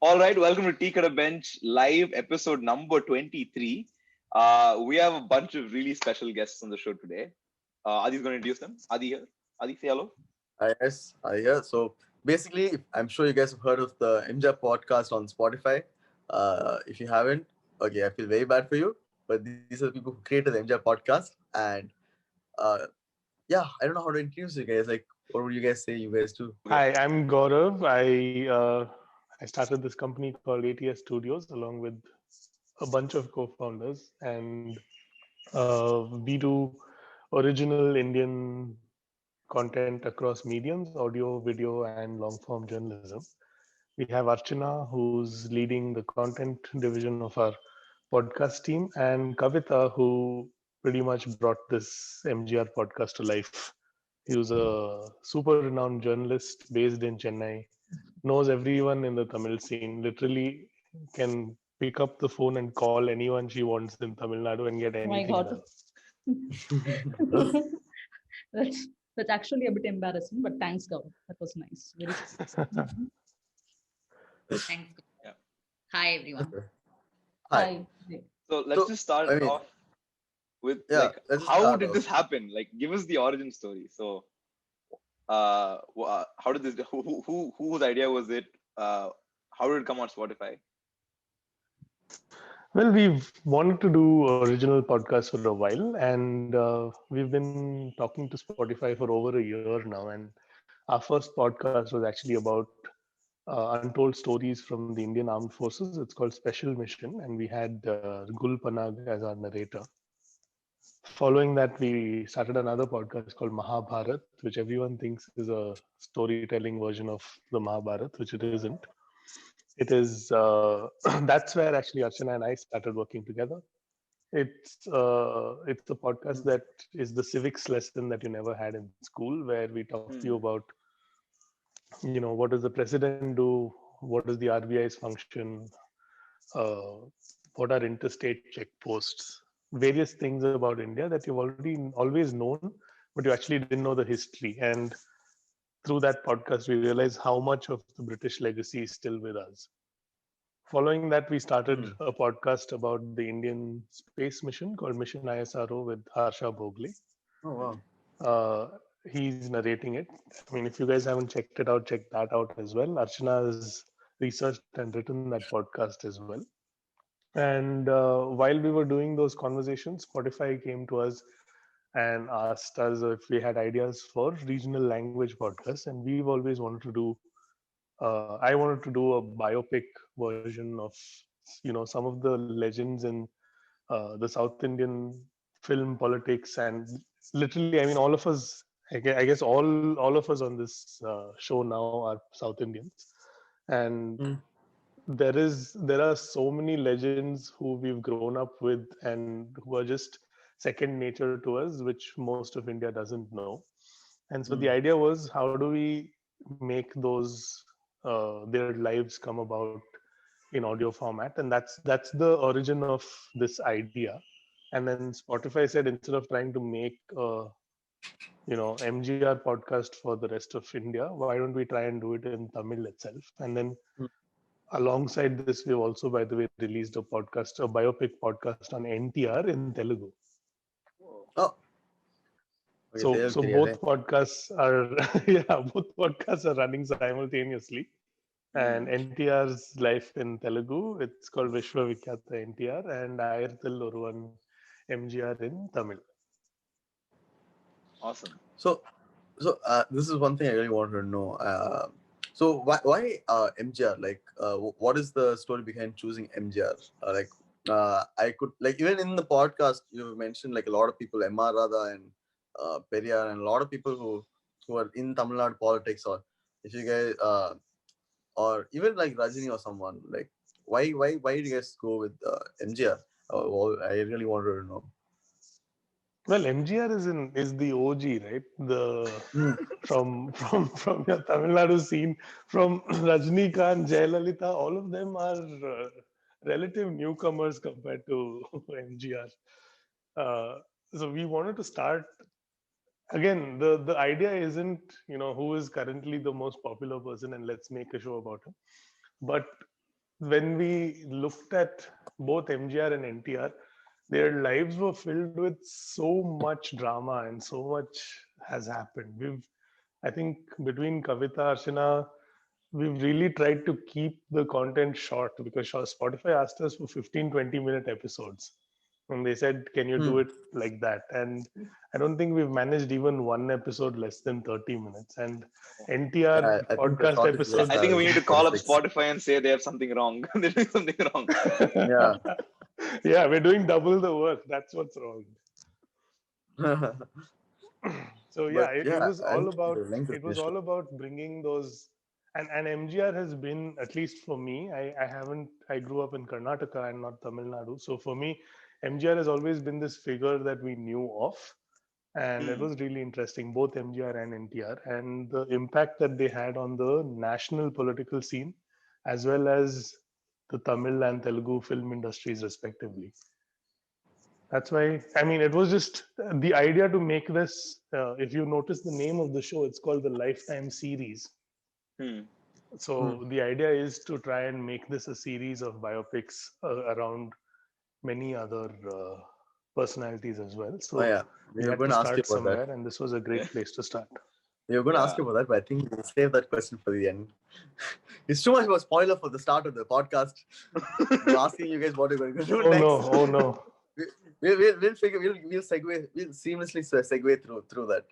All right, welcome to Tea Cutter Bench live episode number 23. We have a bunch of really special guests on the show today. Adi's going to introduce them. Adi here. Adi, say hello. Hi guys, yeah. So basically, I'm sure you guys have heard of the MJ podcast on Spotify. If you haven't, okay, I feel very bad for you. But these are the people who created the MJ podcast, and uh, yeah, I don't know how to introduce you guys. Like, what would you guys say? You guys do? Okay. Hi, I'm Gaurav. I started this company called ATS Studios along with a bunch of co-founders, and we do original Indian content across mediums, audio, video, and long-form journalism. We have Archana, who's leading the content division of our podcast team, and Kavita, who pretty much brought this MGR podcast to life. He was a super renowned journalist based in Chennai, knows everyone in the Tamil scene, literally can pick up the phone and call anyone she wants in Tamil Nadu and get Oh my anything God. done. that's that's actually a bit embarrassing, but thanks, Gaurav. That was nice. Very successful. Thanks. Yeah. Hi, everyone. Hi. Hi. So let's So just start I mean, off with yeah, let's just how start did off. this happen? Like, give us the origin story. So, how did this? Whose idea was it? How did it come on Spotify? Well, we've wanted to do original podcasts for a while, and we've been talking to Spotify for over a year now. And our first podcast was actually about untold stories from the Indian Armed Forces. It's called Special Mission, and we had Gul Panag as our narrator. Following that, we started another podcast called Mahabharat, which everyone thinks is a storytelling version of the Mahabharat, which it isn't. It is that's where actually Archana and I started working together. It's a podcast that is the civics lesson that you never had in school, where we talk to you Hmm. about, what does the president do, what is the RBI's function, uh, what are interstate checkposts, various things about India that you've already always known, but you actually didn't know the history. And through that podcast, we realized how much of the British legacy is still with us. Following that, we started Hmm. a podcast about the Indian space mission called Mission ISRO with Harsha Bhogle. Oh wow. Uh, he's narrating it. I mean, if you guys haven't checked it out, check that out as well. Archana has researched and written that podcast as well. And while we were doing those conversations, Spotify came to us and asked us if we had ideas for regional language podcasts. And we've always wanted to do, I wanted to do a biopic version of, some of the legends in the South Indian film politics. And literally, I mean, all of us, I guess all of us on this show now are South Indians. And Hmm. there are so many legends who we've grown up with and who are just second nature to us, which most of India doesn't know. And so the Hmm. idea was, how do we make those their lives come about in audio format? And that's the origin of this idea. And then Spotify said, instead of trying to make MGR podcast for the rest of India, why don't we try and do it in Tamil itself? And then Hmm. alongside this, we've also, by the way, released a biopic podcast on NTR in Telugu. Oh, okay. So, They'll so carry both podcasts are, yeah, both podcasts are running simultaneously. And Hmm. NTR's life in Telugu, it's called Vishwa Vikyata NTR, and Ayarthil Oruvan MGR in Tamil. Awesome. So, this is one thing I really wanted to know. So why MGR? Like, what is the story behind choosing MGR? I could like even in the podcast you mentioned like a lot of people, MR Radha and Periyar, and a lot of people who are in Tamil Nadu politics, or if you guys or even like Rajini or someone like why do you guys go with MGR? Well, I really wanted to know. Well, MGR is the OG, right? The Hmm. from your Tamil Nadu scene, from Rajnikant, Jayalalitha, all of them are relative newcomers compared to MGR. Uh, so we wanted to start again. The idea isn't who is currently the most popular person and let's make a show about him, but when we looked at both MGR and NTR, their lives were filled with so much drama and so much has happened. I think between Kavita, Archana, we've really tried to keep the content short because Spotify asked us for 15-20 minute episodes. And they said, can you do it like that? And I don't think we've managed even one episode less than 30 minutes. And NTR I think the podcast shortest episodes. I think we need to call up 46. Spotify and say they have something wrong. They're doing something wrong. Yeah. Yeah, we're doing double the work. That's what's wrong. So yeah, But it was I all think about the length is it was very all about bringing those and MGR has been, at least for me, I grew up in Karnataka and not Tamil Nadu. So for me, MGR has always been this figure that we knew of. And it was really interesting, both MGR and NTR, and the impact that they had on the national political scene, as well as the Tamil and Telugu film industries, respectively. That's why, I mean, it was just the idea to make this. If you notice the name of the show, it's called the Lifetime series. So the idea is to try and make this a series of biopics around many other personalities as well. So we had to start somewhere, and this was a great place to start. We were going to ask you about that, but I think we'll save that question for the end. It's too much of a spoiler for the start of the podcast. We're asking you guys what you're going to do next. Oh no. We'll segue. We'll seamlessly segue through that.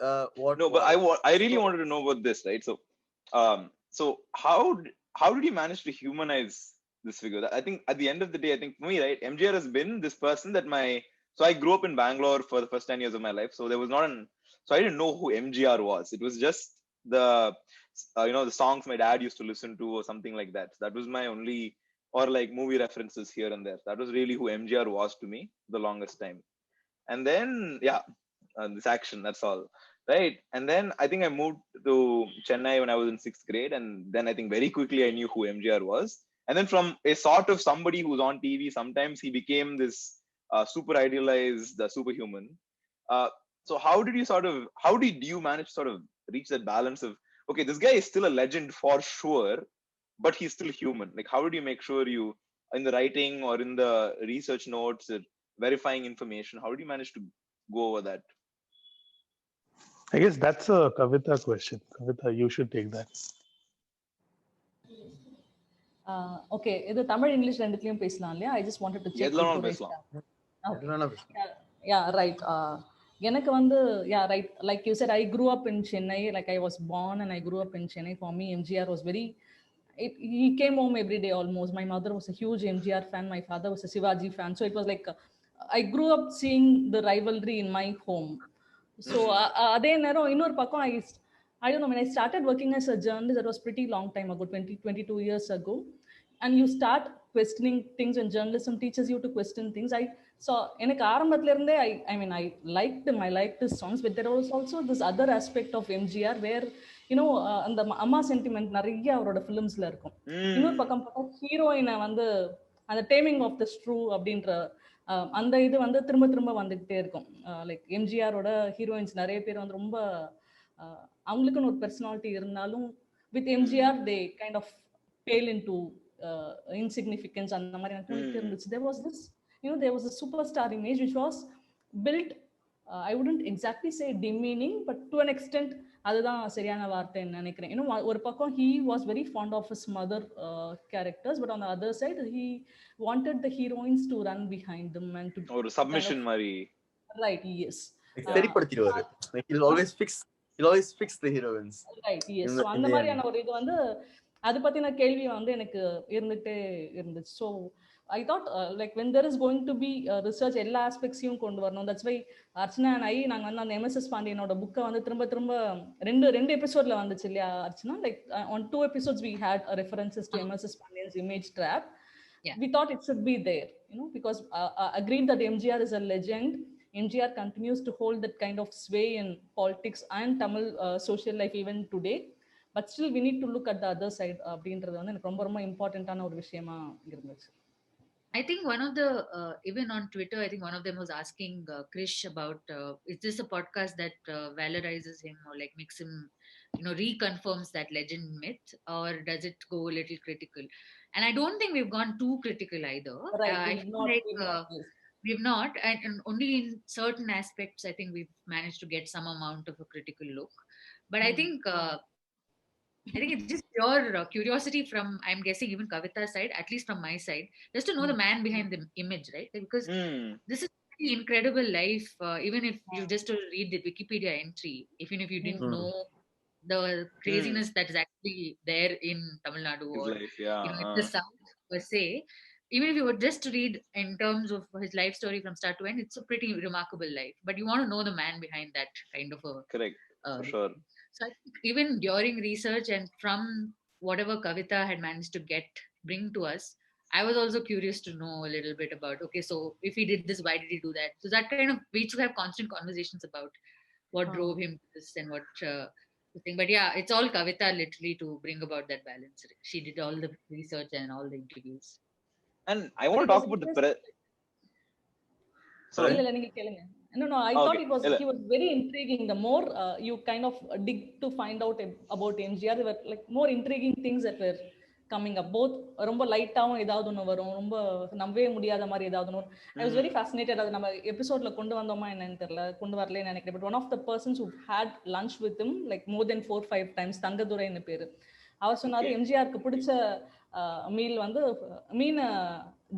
I really wanted to know about this, right? So how did you manage to humanize this figure? I think at the end of the day, I think for me, right, MGR has been this person that so I grew up in Bangalore for the first 10 years of my life. So there was so I didn't know who MGR was. It was just the songs my dad used to listen to or something like that. So that was my only, or like movie references here and there. That was really who MGR was to me the longest time. And then, this action, that's all. Right. And then I think I moved to Chennai when I was in 6th grade. And then I think very quickly I knew who MGR was. And then from a sort of somebody who's on TV, sometimes he became this super idealized superhuman. So how did you manage to sort of reach that balance of, okay, this guy is still a legend for sure, but he's still human? Like, how did you make sure you, in the writing or in the research notes or verifying information, how did you manage to go over that? I guess that's a Kavita question. Kavita, you should take that. Okay, இது Tamil English ரெண்டுத்துலயும் பேசலாம் இல்லையா? I just wanted to check. Yeah, right. எனக்கு வந்து, yeah, right. Like you said, I grew up in Chennai. Like I was born and I grew up in Chennai. For me, MGR was he came home every day almost. My mother was a huge MGR fan. My father was a Shivaji fan. So it was like, I grew up seeing the rivalry in my home. So அதே நேரம் இன்னொரு பக்கம் I don't know, when I started working as a journalist, that was pretty long time ago, 22 years ago. And you start questioning things, and journalism teaches you to question things. எனக்கு ஆரம்பத்துல இருந்தே I liked him, I liked his songs, but there was also this other aspect of MGR where அந்த அம்மா sentiment நிறைய அவரோட ஃபிலிம்ஸ்ல இருக்கும். இன்னொரு பக்கம் பார்த்தா ஹீரோயினை வந்து அந்த டேமிங் ஆஃப் த ஸ்ட்ரூ அப்படின்ற அந்த இது வந்து திரும்ப திரும்ப வந்துகிட்டே இருக்கும். லைக் எம்ஜிஆரோட ஹீரோயின்ஸ் நிறைய பேர் வந்து ரொம்ப அவங்களுக்குன்னு ஒரு பர்சனாலிட்டி இருந்தாலும் with MGR they kind of pale in to insignificance அந்த மாதிரி எனக்கு இருந்துச்சு. There was a superstar image which was built, I wouldn't exactly say demeaning, but to an extent அதுதான் சரியான வார்த்தைன்னு நினைக்கிறேன். ஒரு பக்கம் he was very fond of his mother characters, but on the other side he wanted the heroines to run behind them and to ஒரு submission மாதிரி. Right, yes. சரிப்படுத்திடுவாரு. He'll always fix the heroines. Right, yes. So அந்த மாதிரியான ஒரு இது வந்து அது பத்தின கேள்வி வந்து எனக்கு இருந்துட்டே இருந்துச்சு. So I thought like when there is going to be research, எல்லா ஆஸ்பெக்ட்ஸையும் கொண்டு வரணும். That's why Archana and I நாங்க வந்து அந்த எம்எஸ்எஸ் பாண்டியனோட புக்கை வந்து திரும்ப ரெண்டு எபிசோட்ல வந்துச்சு இல்லையா Archana? Like on 2 episodes we had references to MSS Pandian's Image Trap. Yeah. We thought it should be there, because agreed that MGR is a legend. MGR continues to hold that kind of sway in politics and Tamil social life even today. But still we need to look at the other side. அப்படின்றது வந்து எனக்கு ரொம்ப இம்பார்ட்டன்ட்டான ஒரு விஷயமா இருந்துச்சு. I think one of the, even on Twitter, I think one of them was asking Krish about, is this a podcast that valorizes him or like makes him reconfirms that legend myth, or does it go a little critical? And I don't think we've gone too critical either. Right, I we've feel not, like yes. we've not, and only in certain aspects I think we've managed to get some amount of a critical look. But I think it's just pure curiosity from, I'm guessing, even Kavita's side, at least from my side, just to know the man behind the image, right? Because Hmm. this is a pretty incredible life. Even if you just to read the Wikipedia entry, even if you didn't Mm. know the Hmm. craziness that is actually there in Tamil Nadu, His or life, yeah. in the South per se, even if you were just to read in terms of his life story from start to end, it's a pretty remarkable life. But you want to know the man behind that kind of a Correct, for thing. sure. So I think even during research and from whatever Kavita had managed to bring to us, I was also curious to know a little bit about, okay, so if he did this, why did he do that? So that kind of, we used to have constant conversations about what drove him to this and what the thing. But yeah, it's all Kavita literally to bring about that balance. She did all the research and all the interviews. And I But want it to was talk about the interesting. Sorry. இல்ல, இல்ல, நீங்க கேளுங்க. No, I thought Okay. it was, he was very intriguing. The more you kind of dig to find out about MGR, there were like more intriguing things that were coming up. Both ரொம்ப லைட்டாவும் ஏதாவது ஒன்று வரும், ரொம்ப நம்பவே முடியாத மாதிரி ஏதாவது ஒன்று. I was very fascinated. அது நம்ம எபிசோட்ல கொண்டு வந்தோமா என்னன்னு தெரியல, கொண்டு வரலன்னு நினைக்கிறேன். But one of the persons who had lunch with him like more than 4-5 times, தங்கதுரைன்னு பேரு, அவர் சொன்னாரு எம்ஜிஆருக்கு பிடிச்ச மீல் வந்து மீன்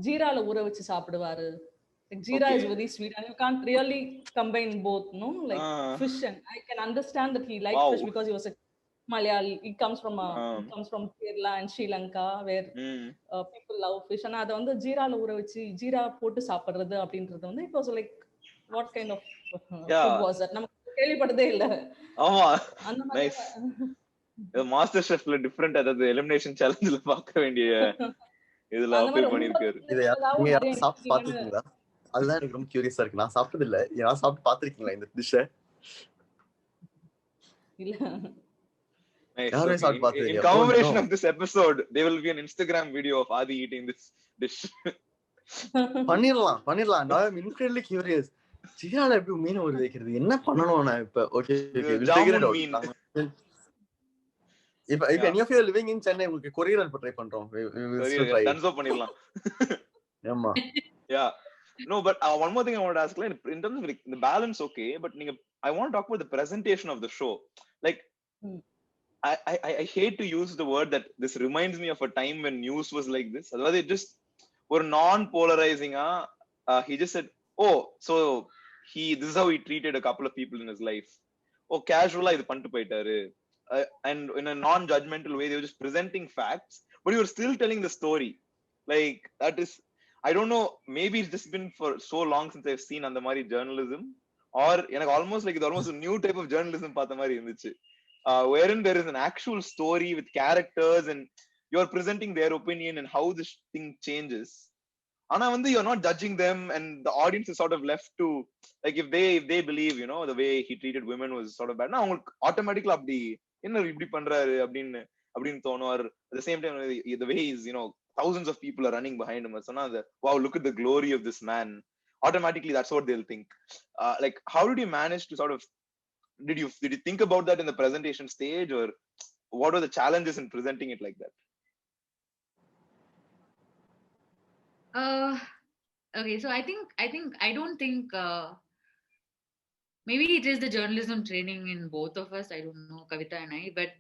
ஜீரால ஊற வச்சு சாப்பிடுவாரு. Like jeera is very sweet, and you can't really combine both, no? Like fish, and I can understand that he liked fish because he was a Malayali. He comes from Kerala and Sri Lanka, where people love fish. And அதை வந்து ஜீரால ஊற வச்சு ஜீரா போட்டு சாப்பிடுறது அப்படின்றது வந்து, it was like, what kind of food was that? நமக்கு கேள்விப்பட்டதே இல்ல. ஆமா, அந்த நைஸ். மாதிரி மாஸ்டர் ஷெஃப்ல டிஃபரெண்ட், அதாவது எலிமினேஷன் சேலஞ்சில் பார்க்க வேண்டிய இதுல அந்த மாதிரி அப்பீல் ரொம்ப பண்ணிருக்காரு. இதை சின்னதாகவும் நீங்க நிறைய யாராவது சாப்பிட்டு பார்த்துருக்கீங்களா? அதுதான் எனக்கு ரொம்ப கியூரியஸா இருக்கு. நான் சாப்பிட்டது இல்ல. யாராவது சாப்பிட்டு பார்த்திருக்கீங்களா இந்த டிஷ்ஷை? இல்ல. Nice. யாருமே Okay. சாப்பிட்டு பார்த்தது In இல்லையா? commemoration of this episode, there will be an Instagram video of Adi eating this dish. பண்ணிடலாம். நான் incredibly curious. ஜீரால எப்படி மீன் ஊற வைக்கிறது? என்ன பண்ணணும் நான் இப்ப? Okay, we'll figure it out. If any of you are living in Chennai, உங்களுக்கு கொரியர் அனுப்ப ட்ரை பண்றோம். We will still try. Danzo பண்ணிடலாம். ஆமா. Yeah. No, but one more thing I want to ask, like, in terms of like, the balance, okay, but I want to talk about the presentation of the show. Like, I hate to use the word that this reminds me of a time when news was like this. Otherwise, it just were non-polarizing. He just said, "Oh, so this is how he treated a couple of people in his life. Oh, casual, idu pantu poitaru." And in a non-judgmental way, they were just presenting facts, but you were still telling the story. Like, that is, I don't know, maybe it's just been for so long since I've seen அந்த மாதிரி journalism, or எனக்கு almost like it's almost a new type of journalism பார்த்த மாதிரி இருந்துச்சு, wherein there is an actual story with characters and you're presenting their opinion and how this thing changes. ஆனா வந்து you're not judging them, and the audience is sort of left to, like, if they believe, the way he treated women was sort of bad, na அவங்களுக்கு ஆட்டோமேட்டிக்கலா அப்படி என்ன இப்படி பண்றாரு அப்படின்னு தோணும். Or at the same time, the way he's, thousands of people are running behind him, so now wow, look at the glory of this man, automatically that's what they'll think. Like, how did you manage to sort of, did you think about that in the presentation stage, or what were the challenges in presenting it like that? Okay, so I don't think maybe it is the journalism training in both of us. I don't know, Kavita and I, but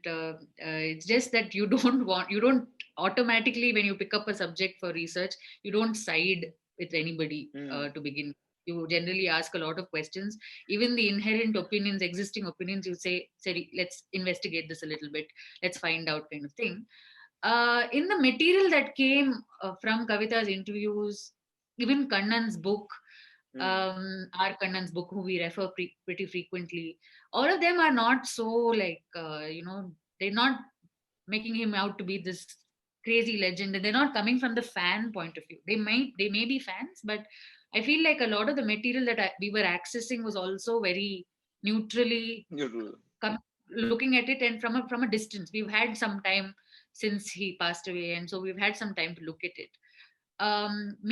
it's just that you don't automatically, when you pick up a subject for research, you don't side with anybody to begin. You generally ask a lot of questions. Even the inherent opinions, existing opinions, you say, let's investigate this a little bit. Let's find out, kind of thing. In the material that came from Kavita's interviews, even Kannan's book, R. Kannan's book, who we refer pretty frequently, all of them are not so like, they're not making him out to be this crazy legend, and they're not coming from the fan point of view. They may be fans, but I feel like a lot of the material that we were accessing was also very neutrally looking at it, and from a distance. We've had some time since he passed away, and so we've had some time to look at it.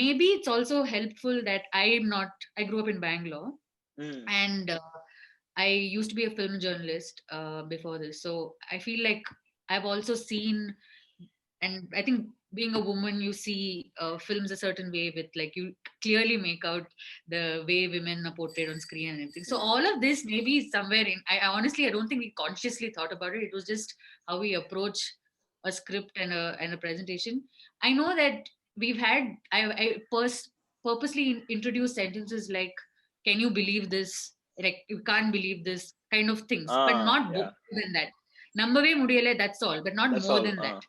Maybe it's also helpful that I grew up in Bangalore, and I used to be a film journalist before this, so I feel like I've also seen, and I think being a woman, you see films a certain way with like you clearly make out the way women are portrayed on screen and everything. So all of this maybe somewhere in, I honestly I don't think we consciously thought about it. It was just how we approach a script and a presentation. I know that we've had purposely introduced sentences like, "Can you believe this?" Like, "You can't believe this," kind of things, but not Yeah, more than that. Nambave mudiyale, that's all, but not that's more all. than that.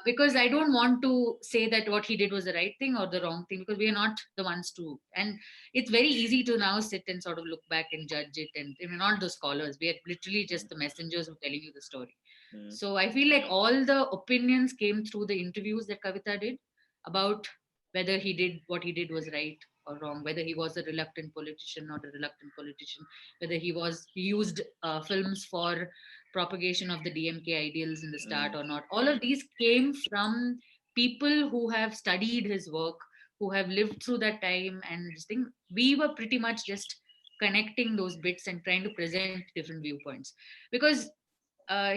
Because I don't want to say that what he did was the right thing or the wrong thing, because we are not the ones to. And it's very easy to now sit and sort of look back and judge it. And we're not the scholars. We are literally just the messengers who are telling you the story. Mm. So I feel like all the opinions came through the interviews that Kavita did about whether he did what he did was right or wrong, whether he was a reluctant politician, not a reluctant politician, whether he used films for propagation of the DMK ideals in the start or not. All of these came from people who have studied his work, who have lived through that time, and this thing. We were pretty much just connecting those bits and trying to present different viewpoints, because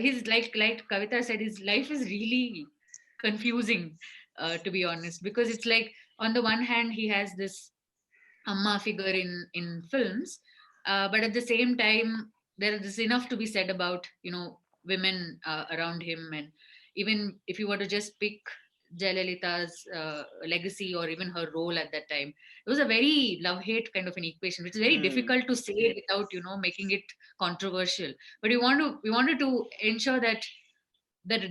his like Kavita said, his life is really confusing, to be honest, because it's like on the one hand he has this amma figure in films, but at the same time there is enough to be said about women around him. And even if you were to just pick Jayalalitha's legacy or even her role at that time, it was a very love-hate kind of an equation, which is very difficult to say without making it controversial. But we wanted to ensure that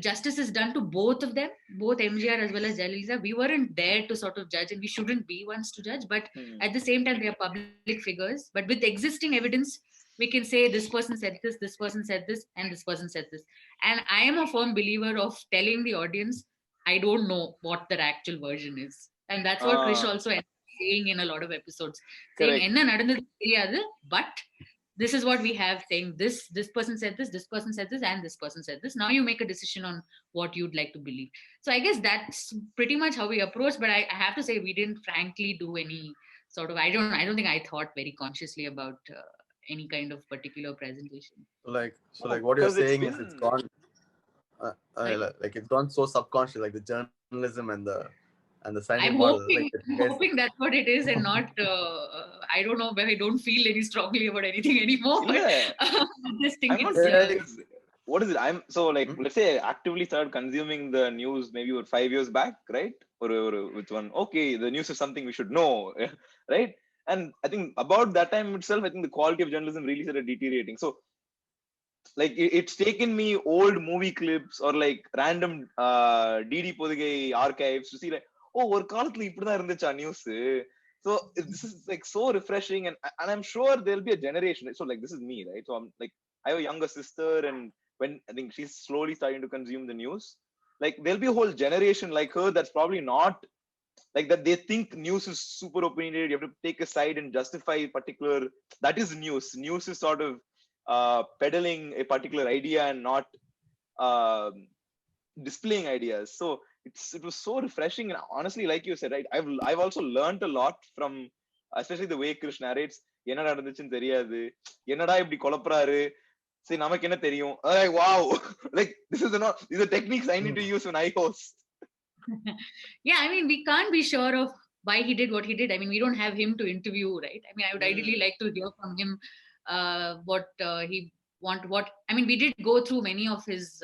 justice is done to both of them, both MGR as well as Jayalalitha. We weren't there to sort of judge, and we shouldn't be ones to judge. But at the same time, they are public figures. But with existing evidence, we can say this person said this person said this, and this person said this. And I am a firm believer of telling the audience, I don't know what their actual version is. And that's what Krish also ended up saying in a lot of episodes. Saying, Correct. "Enna nadandhathu theriyadhu, but this is what we have," saying this person said this person said this, and this person said this. Now you make a decision on what you'd like to believe. So I guess that's pretty much how we approach. But I have to say, we didn't frankly do any sort of, I don't think I thought very consciously about any kind of particular presentation. Like what you're Because it's saying is it's been gone Right? like it's gone so subconscious, like the journalism and the scientific I'm model, hoping, like I'm hoping that's what it is, and not. I don't know, but I don't feel any strongly about anything anymore. But yeah. I just think I'm not it's. saying it's, what is it? I'm so like, Hmm? let's say I actively started consuming the news maybe about 5 years back, right? Or with one, okay, the news is something we should know, right? And I think about that time itself, I think the quality of journalism really started deteriorating. So like it's taken me old movie clips or like random DD Podigai archives to see like, oh, ஒரு காலத்துல இப்படிதான் இருந்துச்சா news. So this is like so refreshing, and I'm sure there'll be a generation. So like this is me, right? So I'm like, I have a younger sister, and when I think she's slowly starting to consume the news, like there'll be a whole generation like her that's probably not like that. They think news is super opinionated. You have to take a side and justify particular, that is news. News is sort of peddling a particular idea and not uh, displaying ideas. So it was so refreshing. And honestly, like you said, right, I've also learned a lot from especially the way Krish narrates. என்ன நடந்துச்சுன்னு தெரியாது, என்னடா இப்படி குழப்பறாரு, சரி நமக்கு என்ன தெரியும். Wow. Like this is the techniques I need to use when I host. Yeah, I mean, we can't be sure of why he did what he did. I mean, we don't have him to interview, right? I mean, I would ideally like to hear from him what he what I mean, we did go through many of his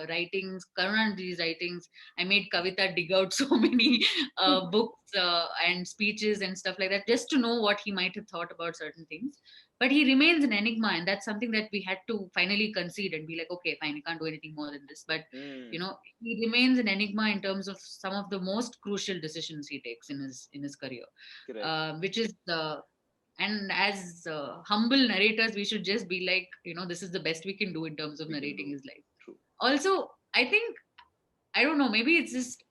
writings, Karunanidhi's writings. I made Kavita dig out so many books and speeches and stuff like that, just to know what he might have thought about certain things. But he remains an enigma, and that's something that we had to finally concede and be like, okay, fine, we can't do anything more than this. But he remains an enigma in terms of some of the most crucial decisions he takes in his career, Correct. which is and as humble narrators, we should just be like, this is the best we can do in terms of narrating his life. True. Also, I think, I don't know, maybe it's just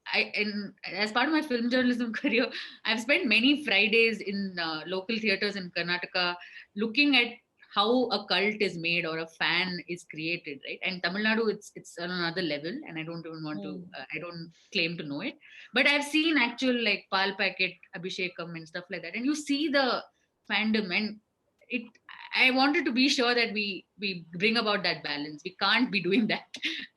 as part of my film journalism career, I've spent many Fridays in local theaters in Karnataka looking at how a cult is made or a fan is created, right? And Tamil Nadu, it's on another level, and I don't even want to, I don't claim to know it, but I've seen actual like Pal Packet, Abhishekam, and stuff like that, and you see the fandom, and it, I wanted to be sure that we bring about that balance. We can't be doing that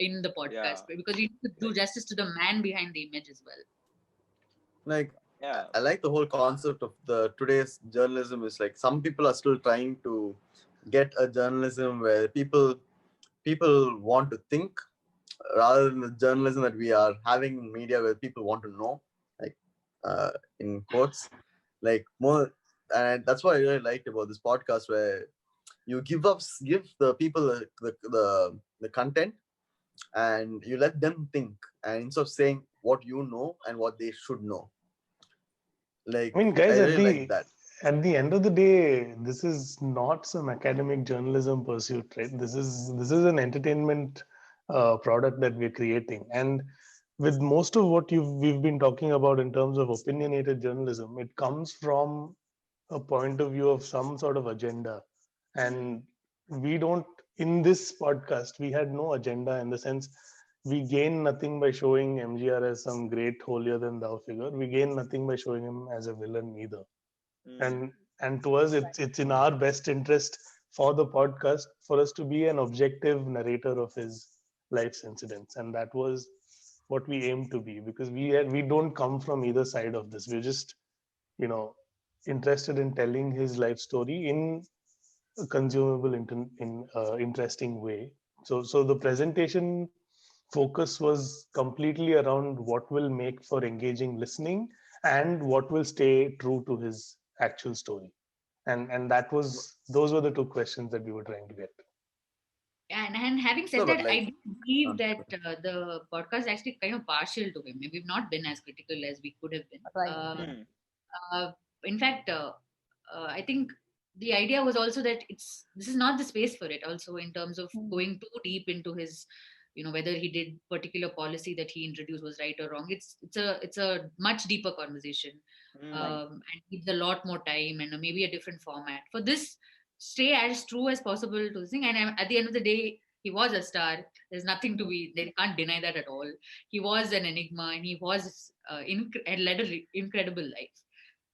in the podcast because we need to do justice to the man behind the image as well. Like, Yeah. I like the whole concept of the today's journalism is like some people are still trying to get a journalism where people want to think rather than the journalism that we are having in media where people want to know, like in quotes, like more. And that's what I really liked about this podcast, where you give the people the content and you let them think, and instead of saying what you know and what they should know. Like, I mean, guys, I really like that. at the end of the day, this is not some academic journalism pursuit, right? This is an entertainment product that we're creating, and with most of what we've been talking about in terms of opinionated journalism, it comes from a point of view of some sort of agenda, and we don't. In this podcast, we had no agenda in the sense we gain nothing by showing MGR as some great holier than thou figure. We gain nothing by showing him as a villain either. And to us, it's in our best interest for the podcast for us to be an objective narrator of his life's incidents, and that was what we aim to be, because we don't come from either side of this. We're just, you know, interested in telling his life story in a consumable, interesting way. So the presentation focus was completely around what will make for engaging listening and what will stay true to his actual story. And those were the two questions that we were trying to get. And having said No, but that, like, I do believe that the podcast is actually kind of partial to him. We've not been as critical as we could have been. Right. In fact, I think the idea was also that this is not the space for it. Also, in terms of going too deep into his, whether he did particular policy that he introduced was right or wrong. It's a much deeper conversation, and needs a lot more time and maybe a different format. For this, stay as true as possible to the thing. And at the end of the day, he was a star. There's nothing to be. They can't deny that at all. He was an enigma, and he was had led an incredible life.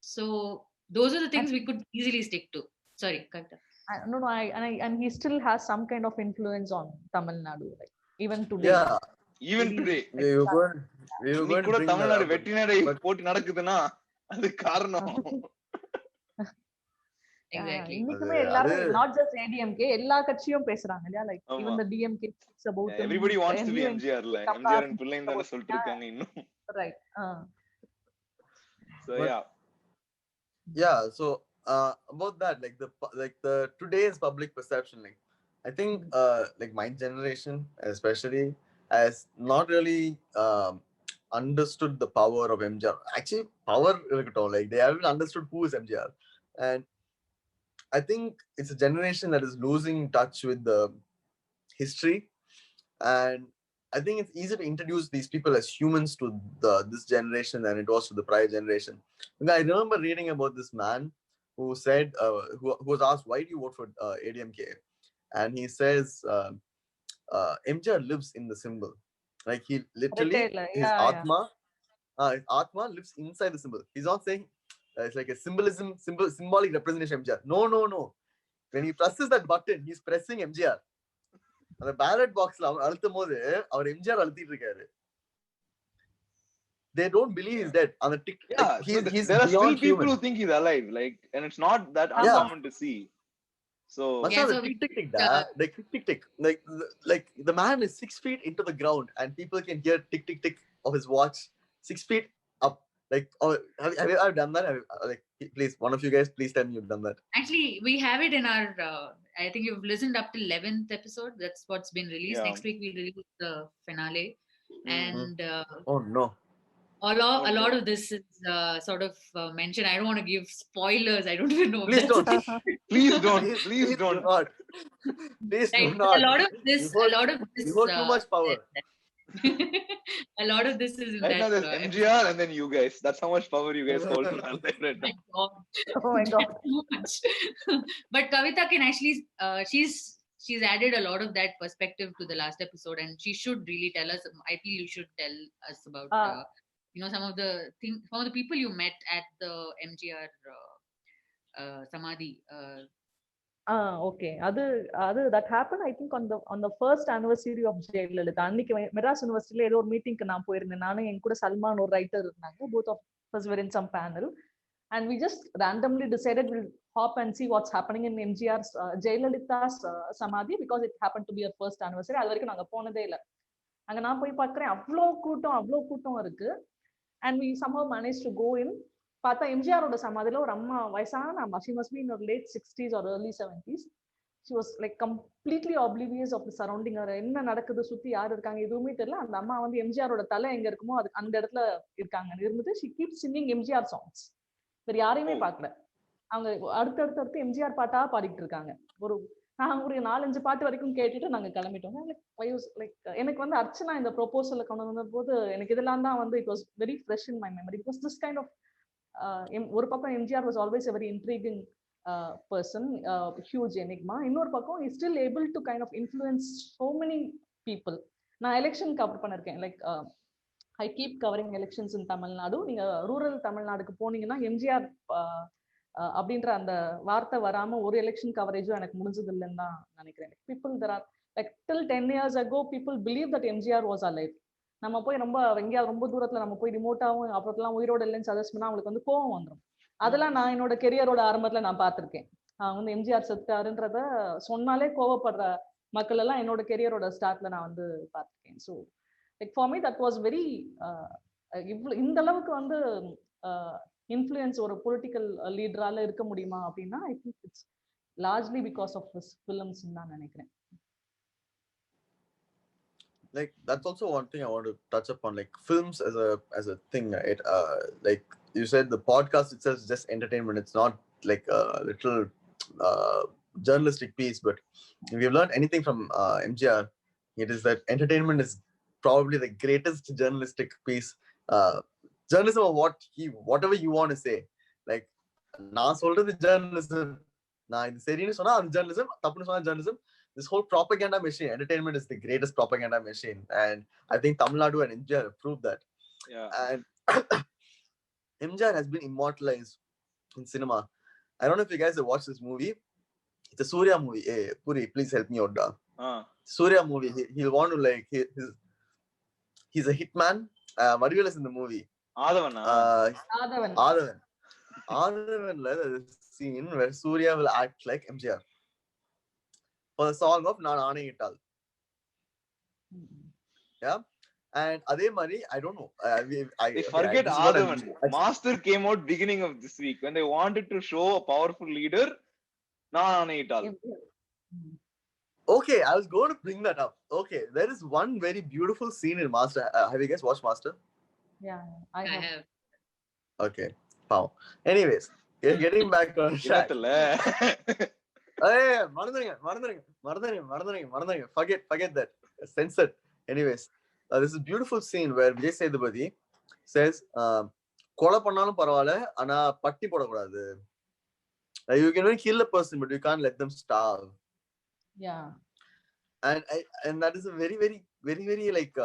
So those are the things we could easily stick to. Sorry, Kavita. No, and he still has some kind of influence on Tamil Nadu, like even today. Yeah, even Maybe today. we were going இன்னைக்கு to கூட bring that Tamil Nadu up, Vetrinadai but போட்டி நடக்குதுன்னா அது காரணம். Exactly. இன்னைக்குமே எல்லாரும் not just ADMK எல்லா கட்சியும் பேசுறாங்க இல்லையா, like even the DMK speaks about him. Everybody wants to be MGR ல MGR and பிள்ளைன்னு தான சொல்லிட்டு இருக்காங்க இன்னும். Right. So yeah, so about that, like the today's public perception, like I think like my generation especially has not really understood the power of MGR. Actually, power, like they haven't understood who is MGR. And I think it's a generation that is losing touch with the history, and I think it's easier to introduce these people as humans to this generation than it was to the prior generation. And I remember reading about this man who said, who was asked, why do you vote for ADMK? And he says, MGR lives in the symbol. Like he literally, his Atma lives inside the symbol. He's not saying it's like a symbolic representation of MGR. No. When he presses that button, he's pressing MGR. அந்த ballot பாக்ஸ்ல அவர் அழுத்தும் போது அவர் எம்ஜிஆர் அழுத்திட்டு இருக்காரு. They don't believe he's dead. On the tick, he's there are still people human. who think he's alive, like, and it's not that uncommon to see. So tick, like the man is 6 feet into the ground and people can hear tick tick tick of his watch 6 feet up. Like, have you done that? Like, please, one of you guys, please tell me you've done that. Actually, we have it in our. I think you've listened up to 11th episode. That's what's been released. Next week we release the finale, and oh no. A lot of this is sort of mentioned. I don't want to give spoilers. I don't even know. Please don't. Please don't. Please don't. Please do not. A lot of this. You hold too much power. A lot of this is in right that. Now there's MGR and then you guys. That's how much power you guys hold in our life right now. Oh my God. Too much. But Kavita can actually, she's added a lot of that perspective to the last episode, and she should really tell us. I feel you should tell us about some of the people you met at the MGR Samadhi. Okay. அது that happened I think on the first anniversary of Jayalalitha. அன்னைக்கு மெட்ராஸ் யூனிவர்சிட்டில ஏதோ ஒரு மீட்டிங்க்கு நான் போயிருந்தேன். நானும் என் கூட சல்மான் ஒரு ரைட்டர் இருந்தாங்க. Both of us were in some panel and we just randomly decided we'll hop and see what's happening in MGR's Jayalalitha's samadhi because it happened to be her first anniversary. அது வரைக்கும் நாங்க போனதே இல்ல. அங்க நான் போய் பார்க்கறேன் அவ்ளோ கூட்டம் இருக்கு. And we somehow managed to go in. பார்த்தா எம்ஜிஆரோட சமாதியில ஒரு அம்மா வயசான அம்மா, she must be in her late 60s or early 70s. She was like completely oblivious of the surrounding. என்ன நடக்குது, சுத்தி யார் இருக்காங்க எதுவுமே தெரியல. அந்த அம்மா வந்து எம்ஜிஆரோட தலை எங்க இருக்குமோ அது அந்த இடத்துல இருக்காங்க இருந்தது. she keeps singing MGR songs. வேற யாரையுமே பார்க்கல. அவங்க அடுத்தடுத்து எம்ஜிஆர் பாட்டா பாடிட்டு இருக்காங்க. நாங்க ஒரு 4-5 பாட்டு வரைக்கும் கேட்டுட்டு நாங்க கிளம்பிட்டோம். லைக் எனக்கு வந்து அர்ச்சனா இந்த ப்ரொபோசலை கொண்டு வந்த போது எனக்கு இதெல்லாம் தான் வந்து it was very fresh in my memory. Because this kind of ஒரு பக்கம் MGR was always a very intriguing person, huge enigma. இன்னொரு பக்கம் is still able to kind of influence so many people. நான் எலெக்ஷன் கவர் பண்ணிருக்கேன். Like I keep covering elections in Tamil Nadu. நீங்க rural தமிழ்நாடுக்கு போனீங்கன்னா எம்ஜிஆர் அப்படின்ற அந்த வார்த்தை வராம ஒரு எலெக்ஷன் கவரேஜும் எனக்கு முடிஞ்சது இல்லைன்னு தான் நினைக்கிறேன். People there are like till 10 years ago people believe that MGR was alive. நம்ம போய் ரொம்ப எங்கேயாவது ரொம்ப தூரத்துல நம்ம போய் ரிமோட்டாவும் அப்புறம்லாம் உயிரோடு இல்லைன்னு சஜஸ்ட் பண்ணா அவங்களுக்கு வந்து கோவம் வந்துடும். அதெல்லாம் நான் என்னோட கெரியரோட ஆரம்பத்துல நான் பார்த்திருக்கேன். வந்து எம்ஜிஆர் செத்தாருன்றத சொன்னாலே கோவப்படுற மக்கள் எல்லாம் என்னோட கெரியரோட ஸ்டார்ட்ல நான் வந்து பார்த்திருக்கேன். So like for me that was very இந்த அளவுக்கு வந்து இன்ஃப்ளூயன்ஸ் ஒரு பொலிட்டிக்கல் லீடரால இருக்க முடியுமா அப்படின்னா I think it's largely because of this films தான் நினைக்கிறேன். Like that's also one thing I want to touch upon, like films as a thing, right? Like you said, the podcast itself is just entertainment. It's not like a little journalistic piece. But if we've learned anything from MGR, it is that entertainment is probably the greatest journalistic piece. Journalism of whatever you want to say. Like நான் சொல்றது journalism, நான் இது சரின்னு சொன்னா அது journalism, தப்புன்னு சொன்னா journalism. This whole propaganda machine, entertainment is the greatest propaganda machine, and I think Tamil Nadu and MGR have proved that. Yeah. And MGR has been immortalized in cinema. I don't know if you guys have watched this movie. It's a Surya movie. Hey, Puri, please help me out. Surya movie. He'll want to like he's a hitman. Madhuvil is in the movie. Adavan. There's a scene where Surya will act like MGR for the song of Naan Aanaiyittaal. Yeah. And adhe mari, I don't know. They forget Adavan. Master came out beginning of this week when they wanted to show a powerful leader. Naan Aanaiyittaal. Okay, I was going to bring that up. Okay, there is one very beautiful scene in Master. Have you guys watched Master? Yeah, I have. Okay, wow. Anyways, getting back on track. Hey, மறந்துடுங்க. Forget that. Censored. Anyways, this is a beautiful scene where Vijay Sethupathi says, கொலை பண்ணாலும் பரவாயில்ல ஆனா பட்டி போடக்கூடாது. You can even kill a person but you can't let them starve. Yeah. And that is a very very very very like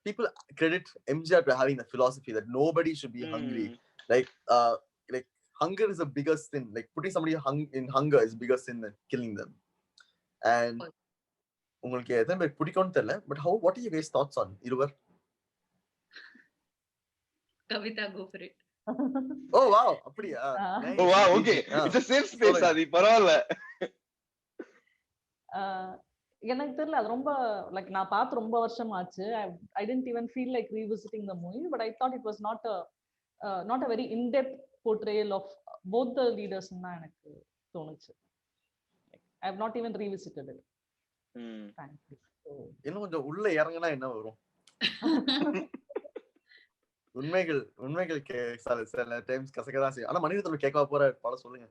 people credit MGR to having the philosophy that nobody should be hungry. Like hunger is the biggest sin. Like putting somebody in hunger is bigger sin than killing them. And உங்களுக்கு எத்தனை பேர் பிடிக்கும்னு தெரியல, but what are you guys thoughts on இருவர்? Kavita, go for it. Oh wow, அப்படியா? Oh wow, okay. It's a safe space அது பரவாயில்லை. எனக்கு தெரியல, அது ரொம்ப லைக் நான் பார்த்து ரொம்ப வருஷம் ஆச்சு. I didn't even feel like revisiting the movie, but I thought it was not a very in-depth portrayal of both the leaders தான் எனக்கு தோணுச்சு. I have not even revisited it. Frankly. இன்னும் கொஞ்சம் உள்ள இறங்கினா என்ன வரும்? உண்மைகள் சில டைம்ஸ் கசக்கதான் செய்யும். ஆனா மனிதத்தோட கேட்க போற படம் சொல்லுங்க.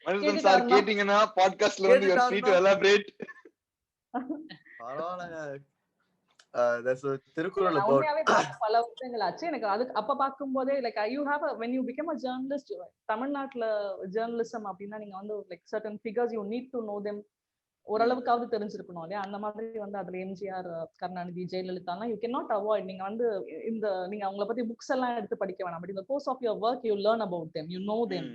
மனிதன் சார் கேட்டிங்கன்னா பாட்காஸ்ட்ல வந்து you are free to elaborate. பரவாயில்லை. There's a திருக்குறள் பல விஷயங்கள் ஆச்சு எனக்கு. அது அப்ப பார்க்கும்போதே like you have when you become a journalist, தமிழ்நாட்டுல ஜேர்னலிசம் அப்படின்னா நீங்க வந்து like certain figures you need to know them, ஓரளவுக்காவது தெரிஞ்சிருக்கணும் இல்லையா? அந்த மாதிரி வந்து அதுல எம்ஜிஆர், கருணாநிதி, ஜெயலலிதாலாம் யூ கேன் நாட் அவாய்ட். நீங்க வந்து நீங்க அவங்கள பத்தி புக்ஸ் எல்லாம் எடுத்து படிக்க வேணாம், பட் இந்த course of your work you learn about them, you know them.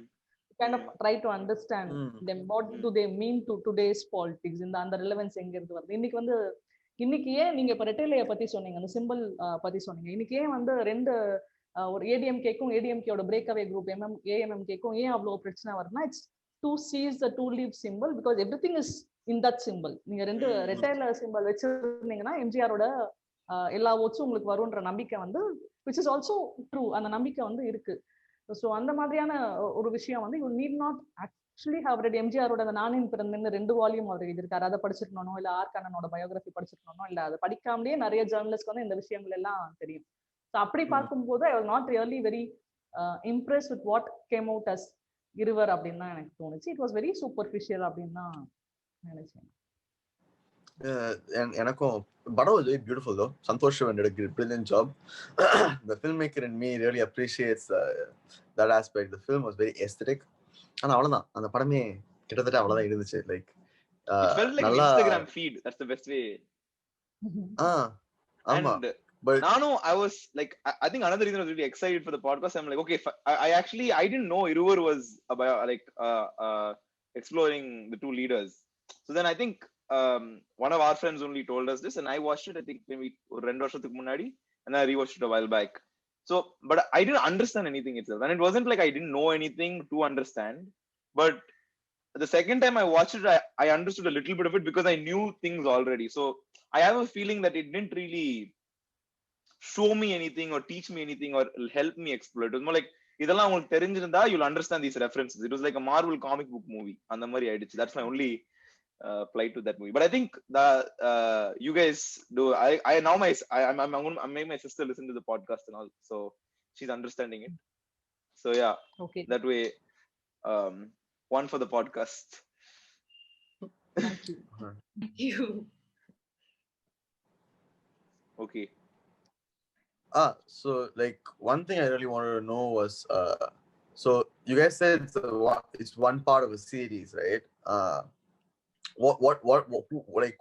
kind of try to understand them. What do they mean to today's politics? இந்த அந்த ரிலவன்ஸ் எங்க இருந்து வருது? இன்னைக்கு ஏன் நீங்க இப்ப ரெட்டைலைய பத்தி சொன்னீங்க, அந்த சிம்பிள் பத்தி சொன்னீங்க. இன்னைக்கு ஏன் வந்து ரெண்டு ஒரு ஏடிஎம்கேக்கும் ஏடிஎம்கேயோட பிரேக் அவே குரூப் ஏஎம்எம்கேக்கும் ஏன் அவ்வளவு பிரச்சனை வருதுன்னா, it's to cease the to leave simple because everything is in that simple. நீங்க ரெண்டு ரெட்டைல சிம்பிள் வச்சிருந்தீங்கன்னா எம்ஜிஆரோட எல்லா ஓட்ஸும் உங்களுக்கு வரும்ன்ற நம்பிக்கை வந்து விச் இஸ் ஆல்சோ ட்ரூ. அந்த நம்பிக்கை வந்து இருக்கு. ஸோ அந்த மாதிரியான ஒரு விஷயம் வந்து you need not actually have read. எம்ஜிஆரோட அந்த நானின் பிறந்தன்னு 2 வால்யூம் அவர் எழுதியிருக்காரு. அதை படிச்சிருக்கணும், இல்ல ஆர் கண்ணனோட பயோகிராஃபி படிச்சிருக்கணும், இல்ல அதை படிக்காமலே நிறைய ஜேர்னலிஸ்ட் வந்து இந்த விஷயங்கள் எல்லாம் தெரியும். ஸோ அப்படி பார்க்கும்போது I was not really very impress with what came out as Iruvar அப்படின்னு தான் எனக்கு தோணுச்சு. இட் வாஸ் வெரி சூப்பர்ஃபிஷியல் அப்படின்னு தான் நினைச்சேன். எனக்கும் படம் was very beautiful though. Santosh Shivan did a brilliant job. The filmmaker in me really appreciates that aspect. The film was very aesthetic. ஆனா அவ்வளவுதான், அந்த படமே கிட்டத்தட்ட அவ்வளவுதான் இருந்துச்சு. Like it felt like an Instagram feed. That's the best way. ஆமா. But I was like, I think another reason I was really excited for the podcast, I'm like, okay, I didn't know Iruvar was about like exploring the two leaders. So then I think one of our friends only told us this, and I watched it, I think maybe 2 வருஷத்துக்கு முன்னாடி, and I rewatched it a while back. So but I didn't understand anything itself, and it wasn't like I didn't know anything to understand, but the second time I watched it, I understood a little bit of it because I knew things already. So I have a feeling that it didn't really show me anything or teach me anything or help me explore. It was more like இதெல்லாம் உங்களுக்கு தெரிஞ்சிருந்தா you'll understand these references. It was like a Marvel comic book movie. அந்த மாதிரி ஆயிடுச்சு. That's my only play to that movie. But I think you guys do. I'm making my sister listen to the podcast and all, so she's understanding it. So yeah, okay, that way, one for the podcast. Thank you. Thank you. Okay. So like one thing I really wanted to know was so you guys said it's one part of a series, right? What like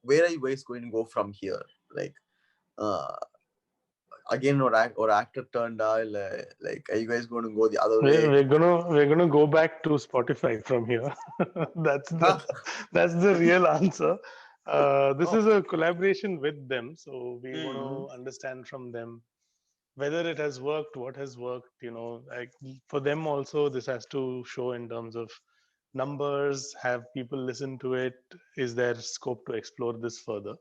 where are you guys going to go from here? Like again or actor turned like are you guys going to go the other way? We're gonna go back to Spotify from here. That's the real answer. This is a collaboration with them, so we want to understand from them whether it has worked, what has worked, you know, like for them also this has to show in terms of numbers. Have people listen to it? Is there scope to explore this further?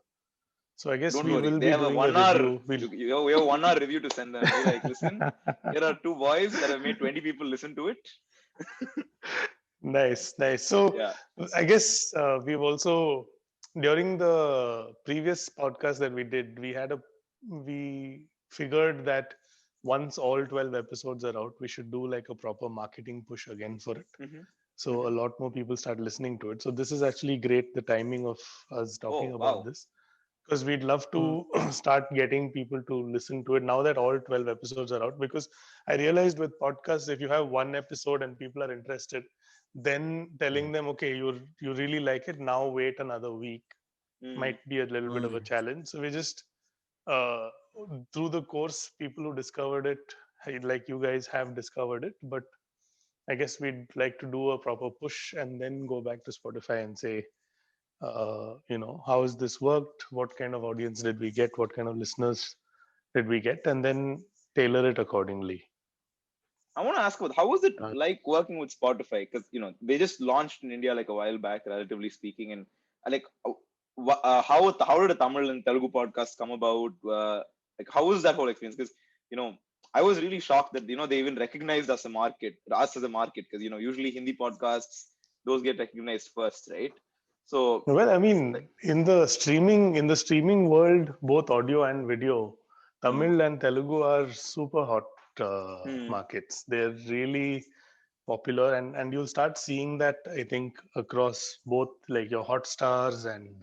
So I guess we will be doing a review. We have 1 hour review to send them. Be like, listen, here are 2 boys that have made 20 people listen to it. Nice. So yeah. I guess we've also, during the previous podcast that we did, we figured that once all 12 episodes are out, we should do like a proper marketing push again for it. So a lot more people start listening to it. So this is actually great, the timing of us talking about this, because we'd love to start getting people to listen to it now that all 12 episodes are out. Because I realized with podcasts, if you have one episode and people are interested, then telling them, okay, you really like it, now wait another week, might be a little bit of a challenge. So we just through the course, people who discovered it, like you guys have discovered it, but I guess we'd like to do a proper push and then go back to Spotify and say, you know, how has this worked? What kind of audience did we get? What kind of listeners did we get? And then tailor it accordingly. I want to ask about how was it like working with Spotify? Because, you know, they just launched in India like a while back, relatively speaking. And like, how did a Tamil and Telugu podcast come about? Like, how was that whole experience? Because, you know, I was really shocked that, you know, they even recognized us as a market, because, you know, usually Hindi podcasts, those get recognized first, right? So, well, I mean, in the streaming world, both audio and video, Tamil and Telugu are super hot markets. They're really popular, and you'll start seeing that, I think, across both like your Hotstars and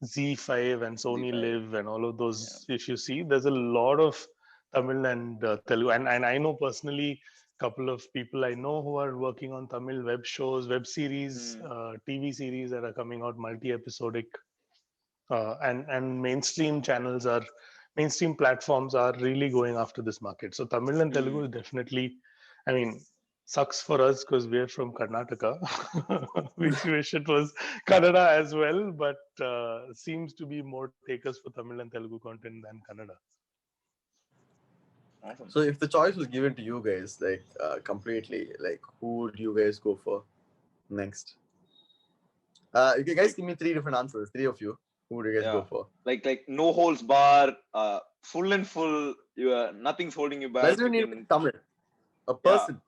Z5 and Sony Z5. Live and all of those. If you see, there's a lot of Tamil and Telugu, and I know personally couple of people I know who are working on Tamil web shows, web series, TV series that are coming out multi-episodic, and mainstream platforms are really going after this market. So Tamil and Telugu is definitely, I mean, sucks for us because we're from Karnataka. We wish it was Kannada as well, but seems to be more takers for Tamil and Telugu content than Kannada. Awesome. So if the choice was given to you guys, like completely, like who would you guys go for next? You guys give me 3 different answers. 3 of you. Who would you guys go for? Like no holds bar, full and full. You are nothing's holding you back. Let's do it in Tamil. A person.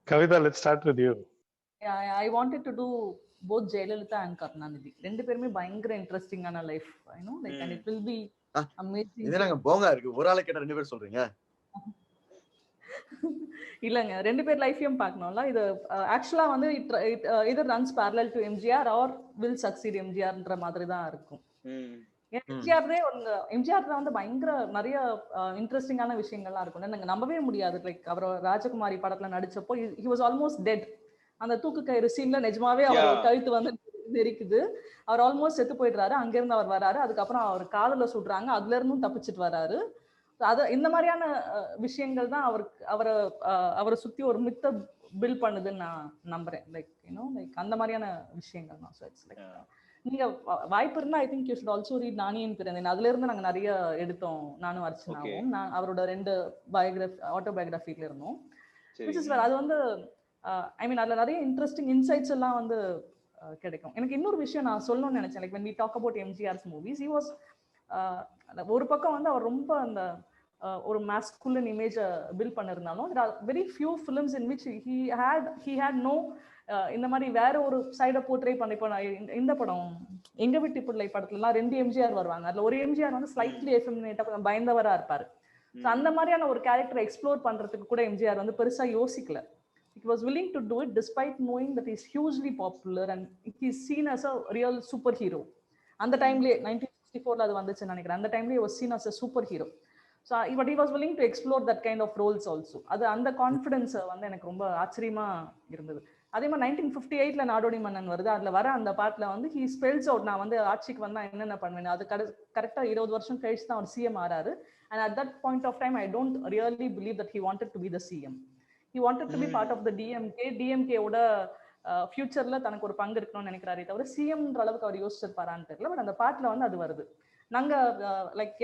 Kavita, let's start with you. Yeah, I wanted to do both Jayalalitha and Karunanidhi. ரெண்டு பேருமே பயங்கர இன்ட்ரெஸ்டிங்கான life, you know, like, and it will be amazing. இது நாங்க போங்க இருக்கு, ஒரு ஆளை கேட்ட 2 பேர் சொல்றீங்க. இல்லங்க, ரெண்டு பேர் லைஃபையும் பார்க்கணும்ல. இது ஆக்சுவலா வந்து either runs parallel to MGR or will succeed MGRன்ற மாதிரி தான் இருக்கும். எம்ஜிஆர் தான் வந்து பயங்கர நிறைய இன்ட்ரெஸ்டிங்கான விஷயங்கள்லாம் இருக்கும். எனக்கு நம்பவே முடியாது. லைக் அவர் ராஜகுமாரி படத்துல நடிச்சப்போ he was almost dead. அந்த தூக்கு கயிறு சீன்ல நிஜமாவே அவர் கழுத்து வந்து நெரிக்குது. அவர் ஆல்மோஸ்ட் செத்து போயிடுறாரு. அங்கிருந்து அவர் வராரு. அதுக்கப்புறம் அவர் காதல சுடுறாங்க. அதுல இருந்தும் தப்பிச்சுட்டு வராரு. அது இந்த மாதிரியான விஷயங்கள் தான் அவரை சுத்தி ஒரு மித்த பில்ட் பண்ணுதுன்னு நான் நம்புறேன். லைக் யூனோ, லைக் அந்த மாதிரியான விஷயங்கள் தான். ஸோ இட்ஸ் லைக், நீங்க வாய்ப்பு இருந்தா I think you should also read நானியின் பிறந்தேன். அதுல இருந்து நாங்க நிறைய எடுத்தோம், நானும் அர்ச்சனாவும். நான் அவரோட 2 ஆட்டோபயோகிராஃபில இருந்தோம். அது வந்து ஐ மீன் அதுல நிறைய இன்ட்ரெஸ்டிங் இன்சைட்ஸ் எல்லாம் வந்து கிடைக்கும். எனக்கு இன்னொரு விஷயம் நான் சொல்லணும்னு நினைச்சேன். Like when we talk about MGR's movies, he was ஒரு பக்கம் வந்து அவர் ரொம்ப அந்த ஒரு மாஸ்குலின் இமேஜ பில்ட் பண்ணிருந்தாலும் there are very few films in which he had no இந்த மாதிரி வேற ஒரு சைட போர்ட்ரே பண்ணி. இப்போ இந்த படம் எங்க வீட்டு பிள்ளை படத்துலலாம் 2 எம்ஜிஆர் வருவாங்க. அதுல ஒரு எம்ஜிஆர் வந்து ஸ்லைட்லி எஃபெமினேட்டா கொஞ்சம் பயந்தவரா இருப்பாரு. அந்த மாதிரியான ஒரு கேரக்டரை எக்ஸ்ப்ளோர் பண்றதுக்கு கூட எம்ஜிஆர் வந்து பெருசா யோசிக்கல. He was willing to do it despite knowing that he's hugely popular and he's seen as a real superhero. அந்த டைம்லயே 1964ல அது வந்துச்சு நினைக்கிறேன். அந்த டைம்லயே he was seen as a superhero. So but he was willing to explore that kind of roles also. அது அந்த confidence வந்து எனக்கு ரொம்ப ஆச்சரியமா இருந்தது. அதே மாதிரி 1958ல நாடோடி மன்னன் வருது. அதுல வர அந்த பாட்டுல வந்து he spells out, நான் வந்து ஆட்சிக்கு வந்தா என்னென்ன பண்ணுவேன். அது கரெக்டா 20 வருஷம் கழிச்சு தான் அவர் CM ஆறாரு. And at that point of time I don't really believe that he wanted to be the CM. He wanted to be part of the DMK ஓட ஃபியூச்சர்ல தனக்கு ஒரு பங்கு இருக்கணும்னு நினைக்கிறாரே தவிர சிஎம்ன்ற அளவுக்கு அவர் யோசிச்சிருப்பாரான்னு தெரியல. பட் அந்த பாட்டுல வந்து அது வருது. நாங்க லைக்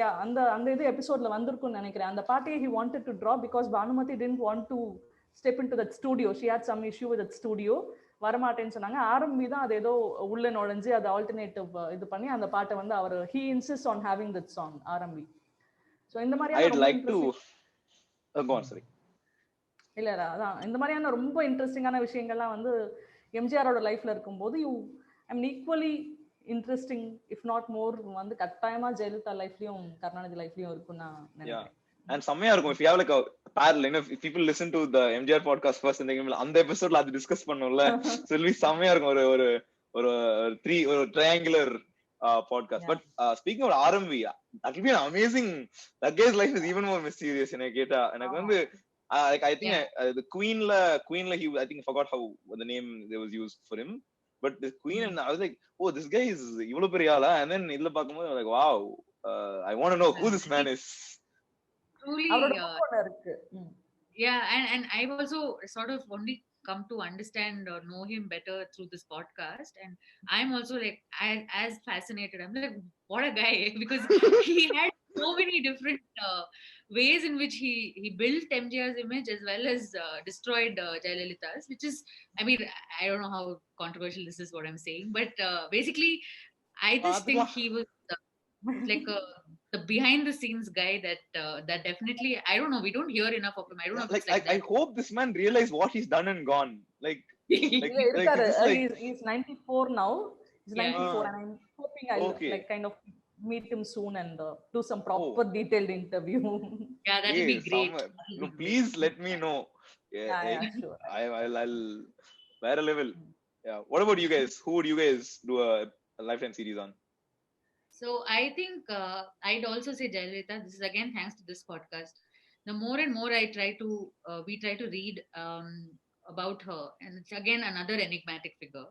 அந்த இது எபிசோட்ல வந்திருக்கும்னு நினைக்கிறேன். அந்த பாட்டையே he wanted to draw because Bhanumathi didn't want to step into that studio. She had some issue with that studio. வரமாட்டேன்னு சொன்னாங்க. ஆரம்பி தான் அது ஏதோ உள்ள நுழைஞ்சு அது ஆல்டர்னேட்டிவ் இது பண்ணி அந்த பாட்டை வந்து அவர் he insists on having that song ஆரம்பி. ஸோ இந்த மாதிரியான I'd like to go on, sorry. இல்ல அதான் இந்த மாதிரியான ரொம்ப இன்ட்ரெஸ்டிங்கான விஷயங்கள்லாம் வந்து எம்ஜிஆரோட லைஃப்ல இருக்கும்போது I mean equally interesting if not more வந்து கட்டாயமா ஜெயலலிதா லைஃப்லயும் கருணாநிதி லைஃப்லயும் இருக்கும்னு நான் நினைக்கிறேன். And செம்மையா இருக்கும். If you have like a parallel, if people listen to the MGR podcast first and then அந்த எபிசோட்ல அது டிஸ்கஸ் பண்ணோம்ல, சொல்லி செம்மையா இருக்கும். ஒரு ஒரு triangular podcast. But speaking of RMV, that will be an amazing. That guy's life is even more mysterious. எனக்கு கேட்டா எனக்கு வந்து like I think the Queenல he, I think I forgot how the name they was used for him, but the Queen, and I was like, oh, this guy is இவ்வளவு பெரிய ஆளா. And then இதுல பாக்கும்போது like, wow, I want to know who this man is. Truly, yeah, and I've also sort of only come to understand or know him better through this podcast, and I'm also like as fascinated. I'm like, what a guy, because he had so many different ways in which he built MGR's image as well as destroyed Jayalalitha's, which is, I mean, I don't know how controversial this is what I'm saying, but basically I just think he was like the behind the scenes guy that definitely, I don't know, we don't hear enough of him. I don't know if it's like I hope this man realized what he's done and gone. Like he's 94 now. He's 94 and I'm hoping I'll like kind of meet him soon and do some proper detailed interview. Yeah, that would be great. No, please let me know. Yeah, sure. I'll bear a level. Yeah. What about you guys? Who would you guys do a lifetime series on? So I think I'd also say Jayalalitha. This is again thanks to this podcast. The more and more I try to we try to read about her, and it's again another enigmatic figure,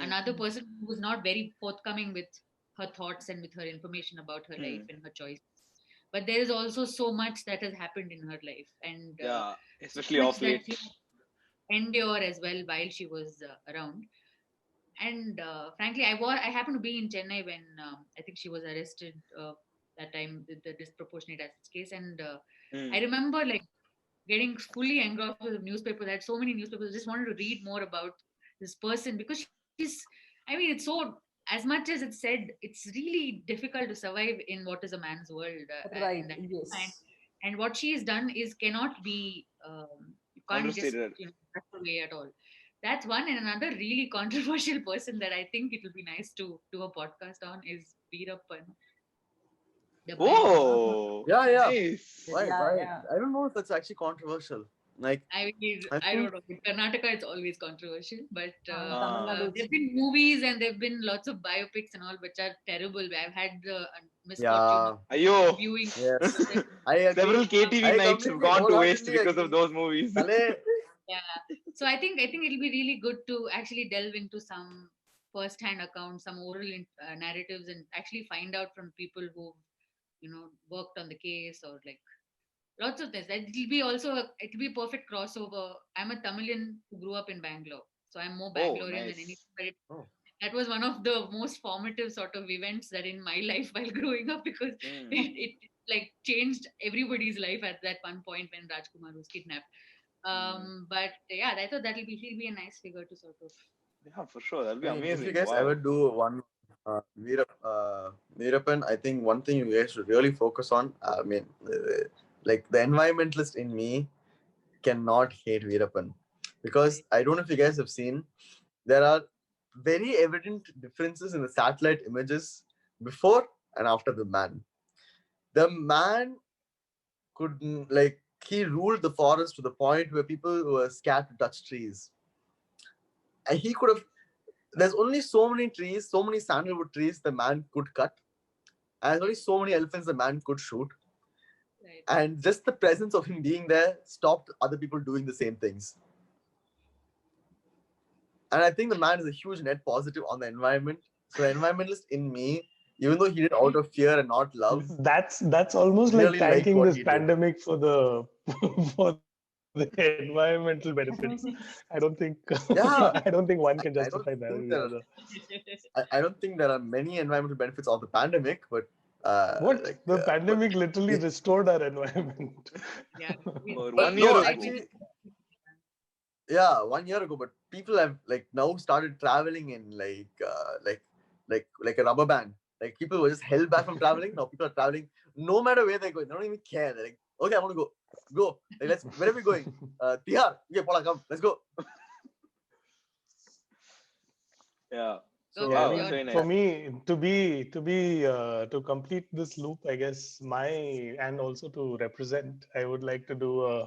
another person who was not very forthcoming with her thoughts and with her information about her life and her choices. but there is also so much that has happened in her life, and Yeah, so especially much off that late. she endure as well while she was around. And frankly, I happened to be in Chennai when I think she was arrested that time, the disproportionate assets case, and I Mm. remember like getting fully engrossed with the newspapers. I had so many newspapers. I just wanted to read more about this person because she's. I mean, it's so, as much as it's said, it's really difficult to survive in what is a man's world in Right. that. And, Yes. and what she has done is cannot be. You can't just Understated. brush away at all. That's one. And another really controversial person that I think it will be nice to do a podcast on is Veerappan, the band. Oh, Yeah, yeah. nice. Why? Yeah, Why? yeah. I don't know if that's actually controversial. Like, I mean, I I think, don't know. In Karnataka, it's always controversial, but In Tamil Ah, Nadu, it's there've been movies and there've been lots of biopics and all, which are terrible. I've had the misfortune of yeah, ayo. viewing. yes, I Several agree. KTV I nights have completely gone to waste wholeheartedly because of agree. those movies. Kale, Yeah. So I think it'll be really good to actually delve into some first-hand accounts, some oral narratives, and actually find out from people who worked on the case or like lots of things. It'll be also it'll be a perfect crossover. I'm a Tamilian who grew up in Bangalore, so I'm more Oh, Bangalorean than anything. nice. But oh, that was one of the most formative sort of events that in my life while growing up, because Mm. it like changed everybody's life at that one point when Rajkumar was kidnapped. Mm. But yeah, I thought he'll be a nice figure to sort of. Yeah, for sure. That'll I be mean, if you amazing. guys ever Wow. do one Veerappan, I think one thing you guys should really focus on. I mean, like the environmentalist in me cannot hate Veerappan because Right. I don't know if you guys have seen, there are very evident differences in the satellite images before and after the man. The man could like he ruled the forest to the point where people were scared to touch trees. And he could have. There's only so many trees, so many sandalwood trees the man could cut, and there's only so many elephants the man could shoot. Right. And just the presence of him being there stopped other people doing the same things. And I think the man is a huge net positive on the environment. So the environmentalist in me, even though he did out of fear and not love, That's almost like really liked thanking what this he did. pandemic for the for the environmental benefits. I don't think Yeah, I don't think one can I don't justify that think or the there other. I don't think there are many environmental benefits of the pandemic, but What? like The but pandemic literally it, restored our environment. Yeah. For but 1 year no, ago. actually, yeah, 1 year ago. But people have like now started traveling in like a rubber band. Like people were just held back from traveling. Now people are traveling no matter where they're going. They don't even care. They're like, okay, I want to go. Like, let's. Where are we going? Tihar. Okay, Paula, come. Let's go. Yeah. So Yeah, I Wow, Okay, that's you're very mean, for nice. me to complete this loop, I guess and also to represent, I would like to do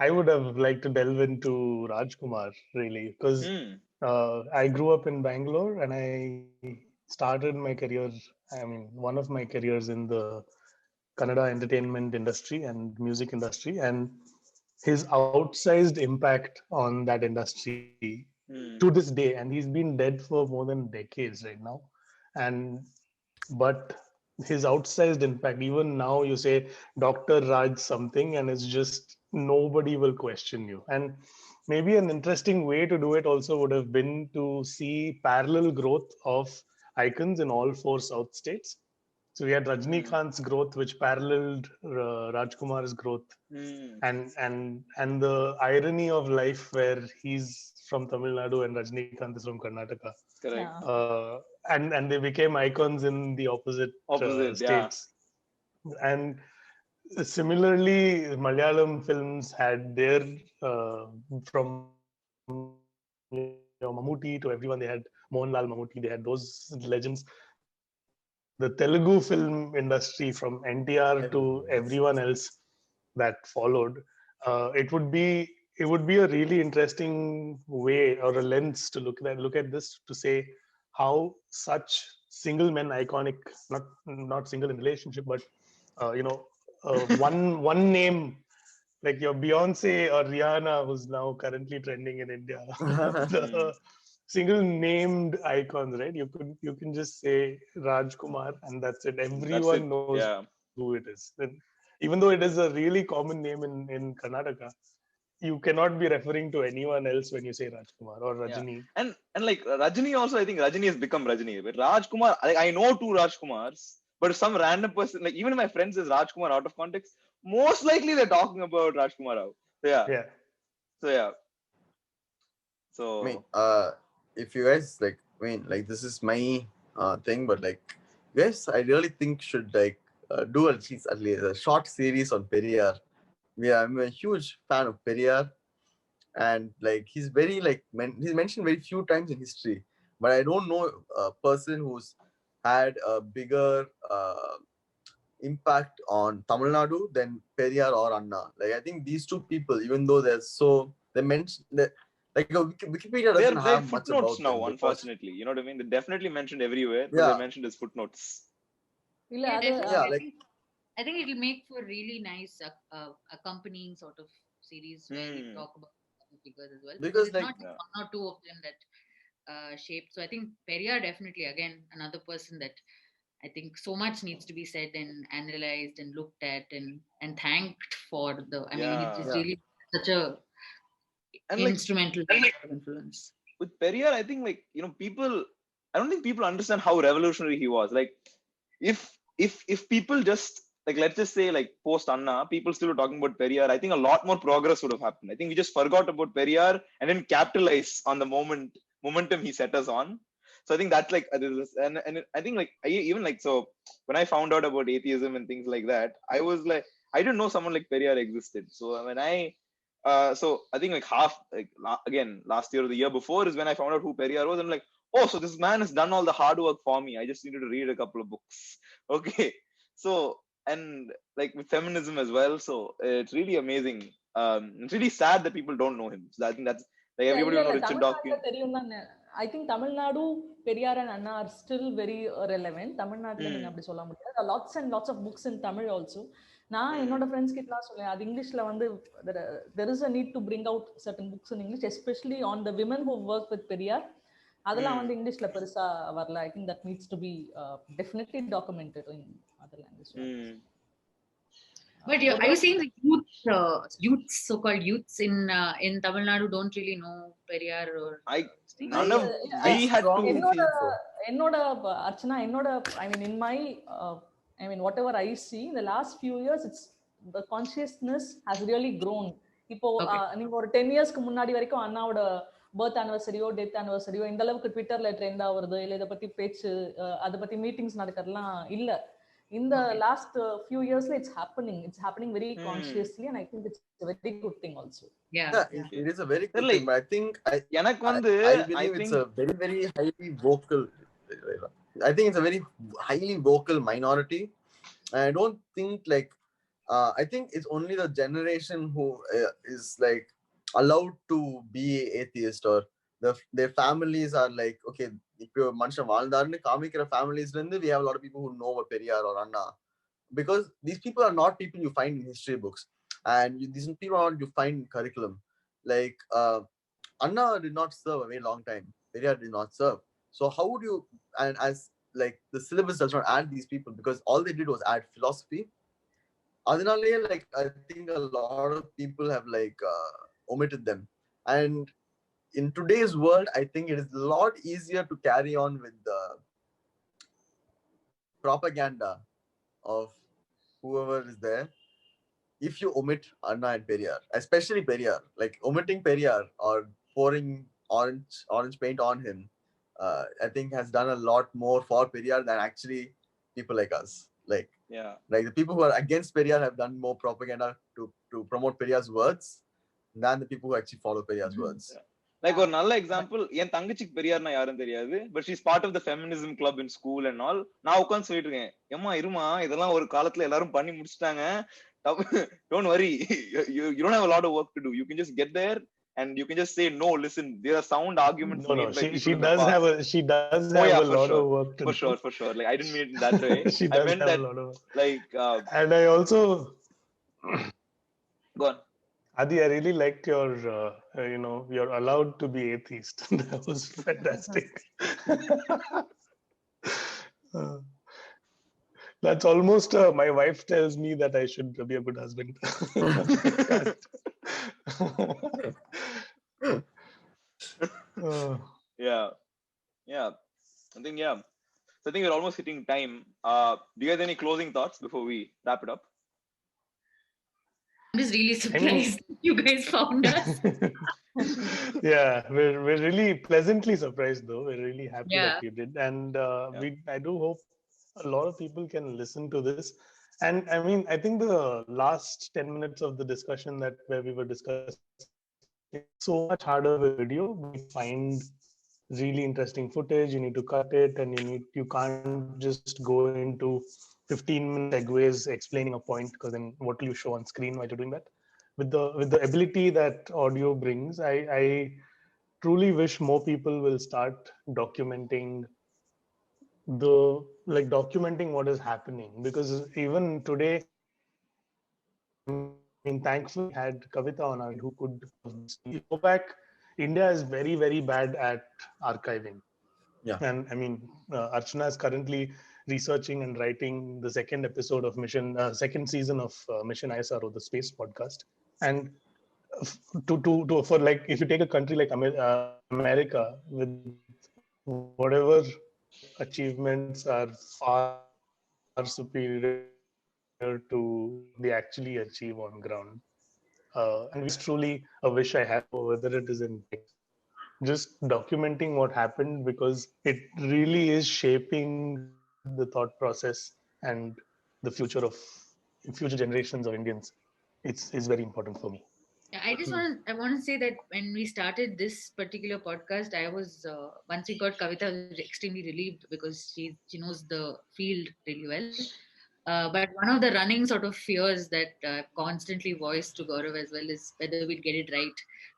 I would have liked to delve into Rajkumar really because Hmm. I grew up in Bangalore and I started my career. I mean, one of my careers in the Kannada entertainment industry and music industry, and his outsized impact on that industry to Hmm. this day. And he's been dead for more than decades right now. And but his outsized impact, even now, you say Dr. Raj something, and it's just nobody will question you. And maybe an interesting way to do it also would have been to see parallel growth of icons in all four South states. So we had Hmm. Rajnikant's growth, which paralleled Rajkumar's growth, Hmm. and the irony of life where he's from Tamil Nadu and Rajnikant is from Karnataka, Correct. Yeah. and they became icons in the opposite Opposite. Yeah. states. And similarly, Malayalam films had their from Mammootty to everyone. They had Mohanlal, Mammootty. They had those legends. The Telugu film industry, from NTR to yes, everyone else that followed, it would be a really interesting way or a lens to look at this to say how such single men iconic, not single in relationship, but one name like your Beyonce or Rihanna, who's now currently trending in India, Hmm. the single named icons, right? You can just say Rajkumar, and that's it. That's it. Everyone knows Yeah. who who it is. Even though it is a really common name in Karnataka, you cannot be referring to anyone else when you say Rajkumar or Rajini. And like Rajini also, I think Rajini has become Rajini. But Rajkumar, I know two Rajkumars, but if some random person, like even if my friend says Rajkumar out of context, most likely they're talking about Rajkumar Rao. Yeah. So I mean, if you guys like this is my thing, but like, guys, I really think should like do at least a short series on Periyar. Yeah, I'm a huge fan of Periyar, and like he's very like he's mentioned very few times in history, but I don't know a person who's had a bigger impact on Tamil Nadu than Periyar or Anna. Like I think these two people, even though they mentioned that like Wikipedia doesn't they're have much footnotes about now, them because, unfortunately. You know what I mean? They're definitely mentioned everywhere, but yeah, they're mentioned as footnotes. இல்ல Yeah, அது definitely. yeah, I like think it'll make for really nice accompanying sort of series where we talk about other figures as well, because because it's like not just one or two of them that shaped. So I think Periyar definitely, again, another person that I think so much needs to be said and analyzed and looked at and thanked for the. I mean, it's yeah, really such a And like instrumental influence. with Periyar, I think like I don't think people understand how revolutionary he was. Like if people just like let's just say like post Anna, people still were talking about Periyar, I think a lot more progress would have happened. I think we just forgot about Periyar and then capitalize on the momentum he set us on. So I think that's like and I think like even like so when I found out about atheism and things like that, I was like I didn't know someone like Periyar existed. So when so I think like again last year or the year before is when I found out who Periyar was. I'm like, oh, so this man has done all the hard work for me. I just needed to read a couple of books. Okay. So, and like with feminism as well. So it's really amazing. It's really sad that people don't know him. So I think that's like everybody will know Richard Dawkins. தெரியும் தான். I think Tamil Nadu Periyar and Anna are still very relevant. தமிழ்நாட்டுல நீங்க அப்படி சொல்ல முடியாது. Lots and lots of books in Tamil also. நான் என்னோட friends கிட்டலாம் சொல்லுவேன், அது இங்கிலீஷ்ல வந்து there is a need to bring out certain books in English, especially on the women who work with Periyar. அதெல்லாம் வந்து இங்கிலீஷ்ல பெருசா வரல. I think that needs to be definitely documented in other languages. But are you saying the youths, so-called youths in Tamil Nadu don't really know Periyar or? None of we had to. என்னோட Archana, I mean in my whatever I see in the last few years, the consciousness has really grown. இப்போ நீங்க ஒரு 10 இயர்ஸ்க்கு முன்னாடி வரைக்கும் அண்ணாவோட birth ஆனிவர்சரியோ death ஆனிவர்சரியோ இந்த அளவுக்கு ட்விட்டர்ல ட்ரெண்ட் ஆகுறது இல்ல இதை பத்தி பேச்சு அதை பத்தி மீட்டிங்ஸ் நடக்கிறதுலாம் இல்ல. In the last few years, it's happening very consciously, and I think it's a very good thing also. Yeah. It is a very good thing, but I think I believe it's a very, very highly vocal. I think it's a very highly vocal minority, and I don't think like I think it's only the generation who is like allowed to be atheist, or their families are like, okay, இப்போ மனுஷன் வாழ்ந்தாருன்னு காமிக்கிற ஃபேமிலிஸ்ல இருந்து we have a lot of people who know about Periyar or Anna, because these people are not people you find in history books, and these people are not you find in curriculum. Like Anna did not serve a very long time, Periyar did not serve, so how would you, and as like the syllabus does not add these people because all they did was add philosophy. Adinale, like I think a lot of people have like omitted them, and in today's world, I think it is a lot easier to carry on with the propaganda of whoever is there if you omit Anna and Periyar, especially Periyar. Like omitting Periyar or pouring orange paint on him, I think has done a lot more for Periyar than actually people like us. Like the people who are against Periyar have done more propaganda to promote Periyar's words than the people who actually follow Periyar's words. Like ஒரு நல்ல example, என் தங்கச்சிக்கு பெரியார்னா யாரும் தெரியாது, but she's part of the feminism club in school and all. நான் உட்காந்து சொல்லிட்டு இருக்கேன், ஏமா இருமா இதெல்லாம் ஒரு காலத்துல எல்லாரும் பண்ணி முடிச்சிட்டாங்க, don't worry, you don't have a lot of work to do, you can just get there and you can just say no, listen, there are sound arguments made by people she does have a lot of work to do. For sure, like I didn't mean it that way. I meant that like and I also go on. Adi, I really liked your, you're allowed to be atheist. That was fantastic. That's almost my wife tells me that I should be a good husband. Yeah. I think So I think we're almost hitting time. Do you have any closing thoughts before we wrap it up? I'm just really surprised you guys found us. Yeah, we're really pleasantly surprised though. We're really happy that you did, and I do hope a lot of people can listen to this. And I mean, I think the last 10 minutes of the discussion where we were discussing so much harder with video. We find really interesting footage. You need to cut it, and you can't just go into 15-minute segues explaining a point, because then what will you show on screen while you're doing that? With the ability that audio brings, I truly wish more people will start documenting documenting what is happening, because even today, I mean, thankfully we had Kavita on our who could go back. India is very, very bad at archiving. Yeah. And I mean, Archana is currently researching and writing the second episode of second season of Mission ISRO, the space podcast. And for like, if you take a country like America, with whatever achievements are far superior to what they actually achieve on ground. And it's truly a wish I have, whether it is in just documenting what happened, because it really is shaping the thought process and the future generations of Indians. It's very important for me. Yeah, I want to say that when we started this particular podcast, I was once we got Kavita, I was extremely relieved because she knows the field really well. But one of the running sort of fears that constantly voiced to Gaurav as well is whether we'd get it right,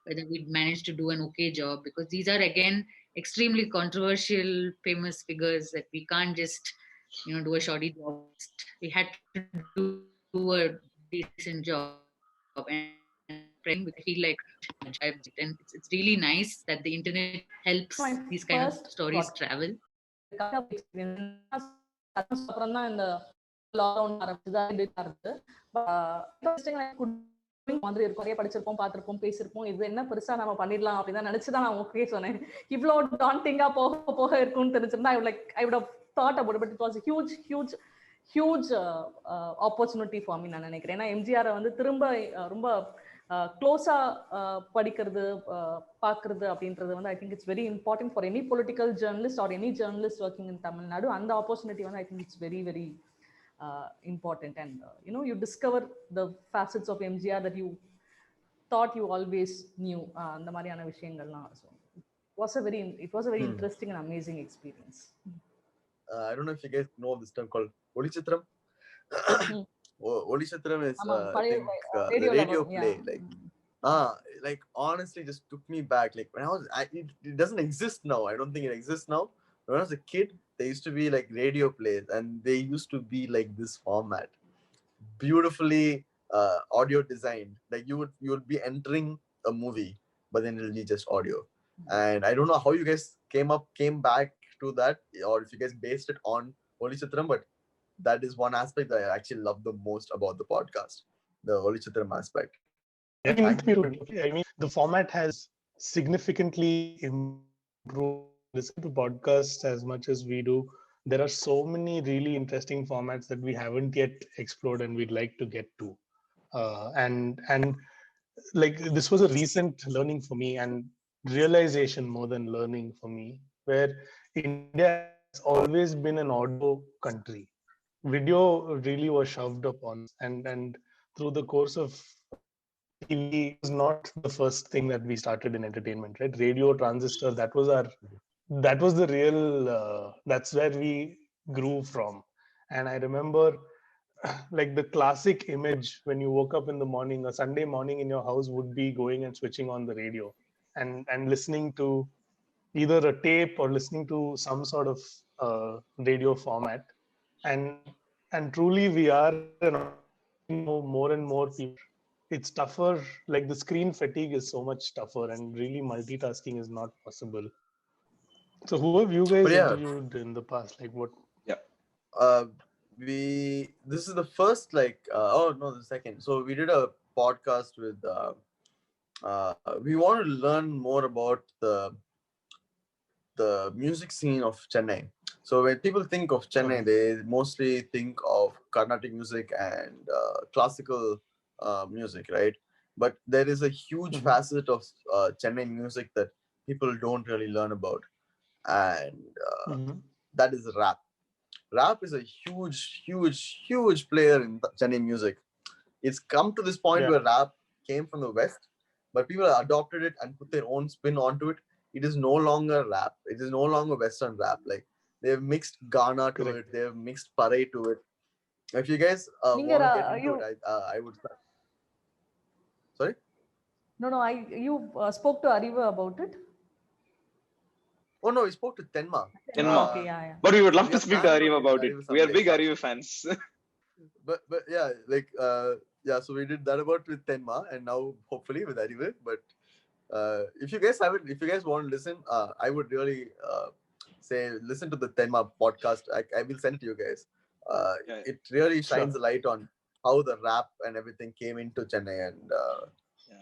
whether we'd manage to do an okay job, because these are again extremely controversial, famous figures that we can't just do a shoddy job. We had to do a decent job, and praying because I feel like and it's really nice that the internet helps these kind of stories travel. அப்புறம் தான் இந்த lockdown ஆரம்பிச்சது மாதிரி இருக்கும், நிறைய படிச்சிருப்போம், பார்த்திருப்போம், பேசிருப்போம், இது என்ன பெருசா நம்ம பண்ணிடலாம் அப்படின்னு நினைச்சுதான் நான் ஓகே சொன்னேன். இவ்வளவு டாண்டிங்கா போக போக இருக்கும்னு தெரிஞ்சிருந்தா I would have thought about it, but it was a huge opportunity for me நான் நினைக்கிறேன். ஏன்னா எம்ஜிஆரை வந்து திரும்ப ரொம்ப க்ளோஸா படிக்கிறது பார்க்கறது அப்படின்றது வந்து I think it's very important for any political journalist or any journalist working in Tamil Nadu. அந்த opportunity வந்து I think it's very very important, and you discover the facets of MGR that you thought you always knew, அந்த மாதிரியான விஷயங்கள்லாம். So it was a very interesting and amazing experience. I don't know if you guys know this term called Olichitram. Olichitram is I think, radio play. Yeah. Like honestly just took me back. Like when it doesn't exist now. I don't think it exists now. When I was a kid, there used to be like radio plays, and they used to be like this format, beautifully audio designed. Like you would be entering a movie, but then it'll be just audio. And I don't know how you guys came back to that, or if you guys based it on Olichitram, but that is one aspect that I actually love the most about the podcast, the Olichitram aspect. I mean, the format has significantly improved. Listen to podcasts as much as we do. There are so many really interesting formats that we haven't yet explored and we'd like to get to. And like this was a recent learning for me and realization more than learning for me, where India has always been an audio country. Video really was shoved upon, and through the course of TV was not the first thing that we started in entertainment, right? Radio, transistor, that was the real, that's where we grew from. And I remember like the classic image when you woke up in the morning, a Sunday morning in your house would be going and switching on the radio and listening to either a tape or listening to some sort of radio format. And truly we are more and more people. It's tougher, like the screen fatigue is so much tougher, and really multitasking is not possible. So who have you guys interviewed in the past? Like what? Yeah. this is the first oh no, the second. So we did a podcast with we wanted to learn more about the music scene of Chennai. So when people think of Chennai, they mostly think of Carnatic music and classical music, right? But there is a huge facet of Chennai music that people don't really learn about, and that is rap. Rap is a huge player in Chennai music. It's come to this point where rap came from the West, but people adopted it and put their own spin onto it. It is no longer rap. It is no longer Western rap. Like they've mixed Ghana to it. They've mixed Paray to it. If you guys want to get into it, I would start. Sorry? No. You spoke to Ariva about it? Oh no, we spoke to Tenma. Okay, yeah. But we would love to speak to Ariva about it. We are big Ariva fans. but yeah, so we did that about with Tenma, and now hopefully with Ariva. But if you guys want to listen, I would really say listen to the Tenma podcast. I will send it to you guys. It really shines a light on how the rap and everything came into Chennai, and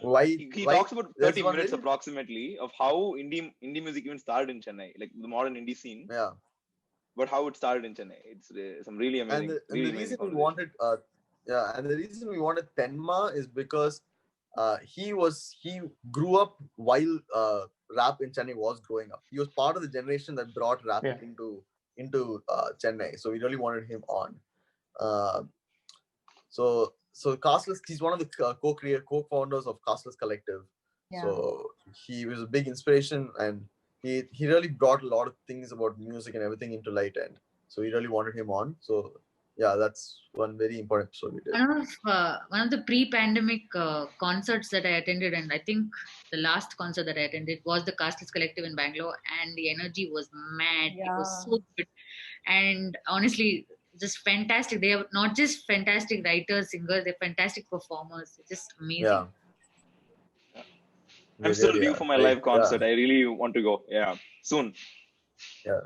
why he talks about 30 minutes approximately of how indie music even started in Chennai, like the modern indie scene. Yeah. But how it started in Chennai. It's some really amazing. And the reason we wanted Tenma is because he grew up while rap in Chennai was growing up. He was part of the generation that brought rap into Chennai. So we really wanted him on. So Castless, he's one of the co-founders of Castless Collective. Yeah. So he was a big inspiration, and he really brought a lot of things about music and everything into light, and so we really wanted him on. So yeah, that's one very important episode we did. One of the pre-pandemic concerts that I attended, and I think the last concert that I attended was the Castless Collective in Bangalore, and the energy was mad. Yeah. It was so good, and honestly, just fantastic. They are not just fantastic writers, singers; they're fantastic performers. It's just amazing. Yeah. I'm still due for my live concert. I really want to go. Yeah, soon. Yeah.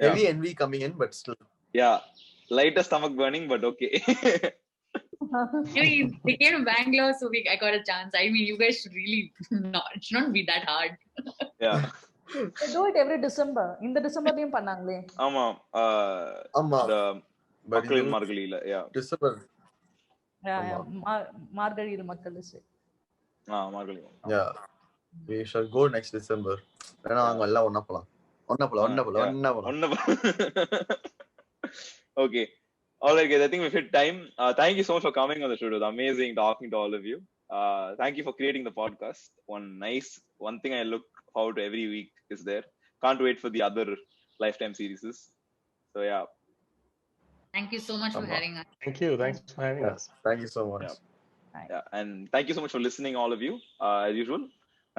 Heavy envy coming in, but still. Yeah, lighter stomach burning, but okay. They came to Bangalore, so I got a chance. I mean, you guys should really it should not be that hard. Yeah. They do it every December. In the December theme pannangle. The Makkalil Margalila, yeah. December. Yeah. Margalil Makkalise. Margalil. Yeah. We shall go next December. Okay. All right, guys. I think we've hit time. Thank you so much for coming on the show. It was amazing talking to all of you. Thank you for creating the podcast. One thing I look forward to every week is there. Can't wait for the other Lifetime series. So yeah. Thank you so much for having us. Thank you. Thanks for having us. Thank you so much. Yeah. And thank you so much for listening, all of you. As usual.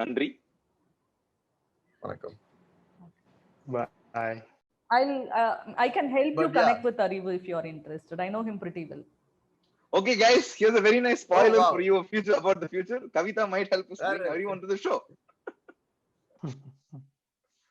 Nandri. Vanakkam. Bye. I can help you connect with Arivu if you're interested. I know him pretty well. Okay, guys, here's a very nice spoiler for you about the future. Kavita might help us bring everyone to the show.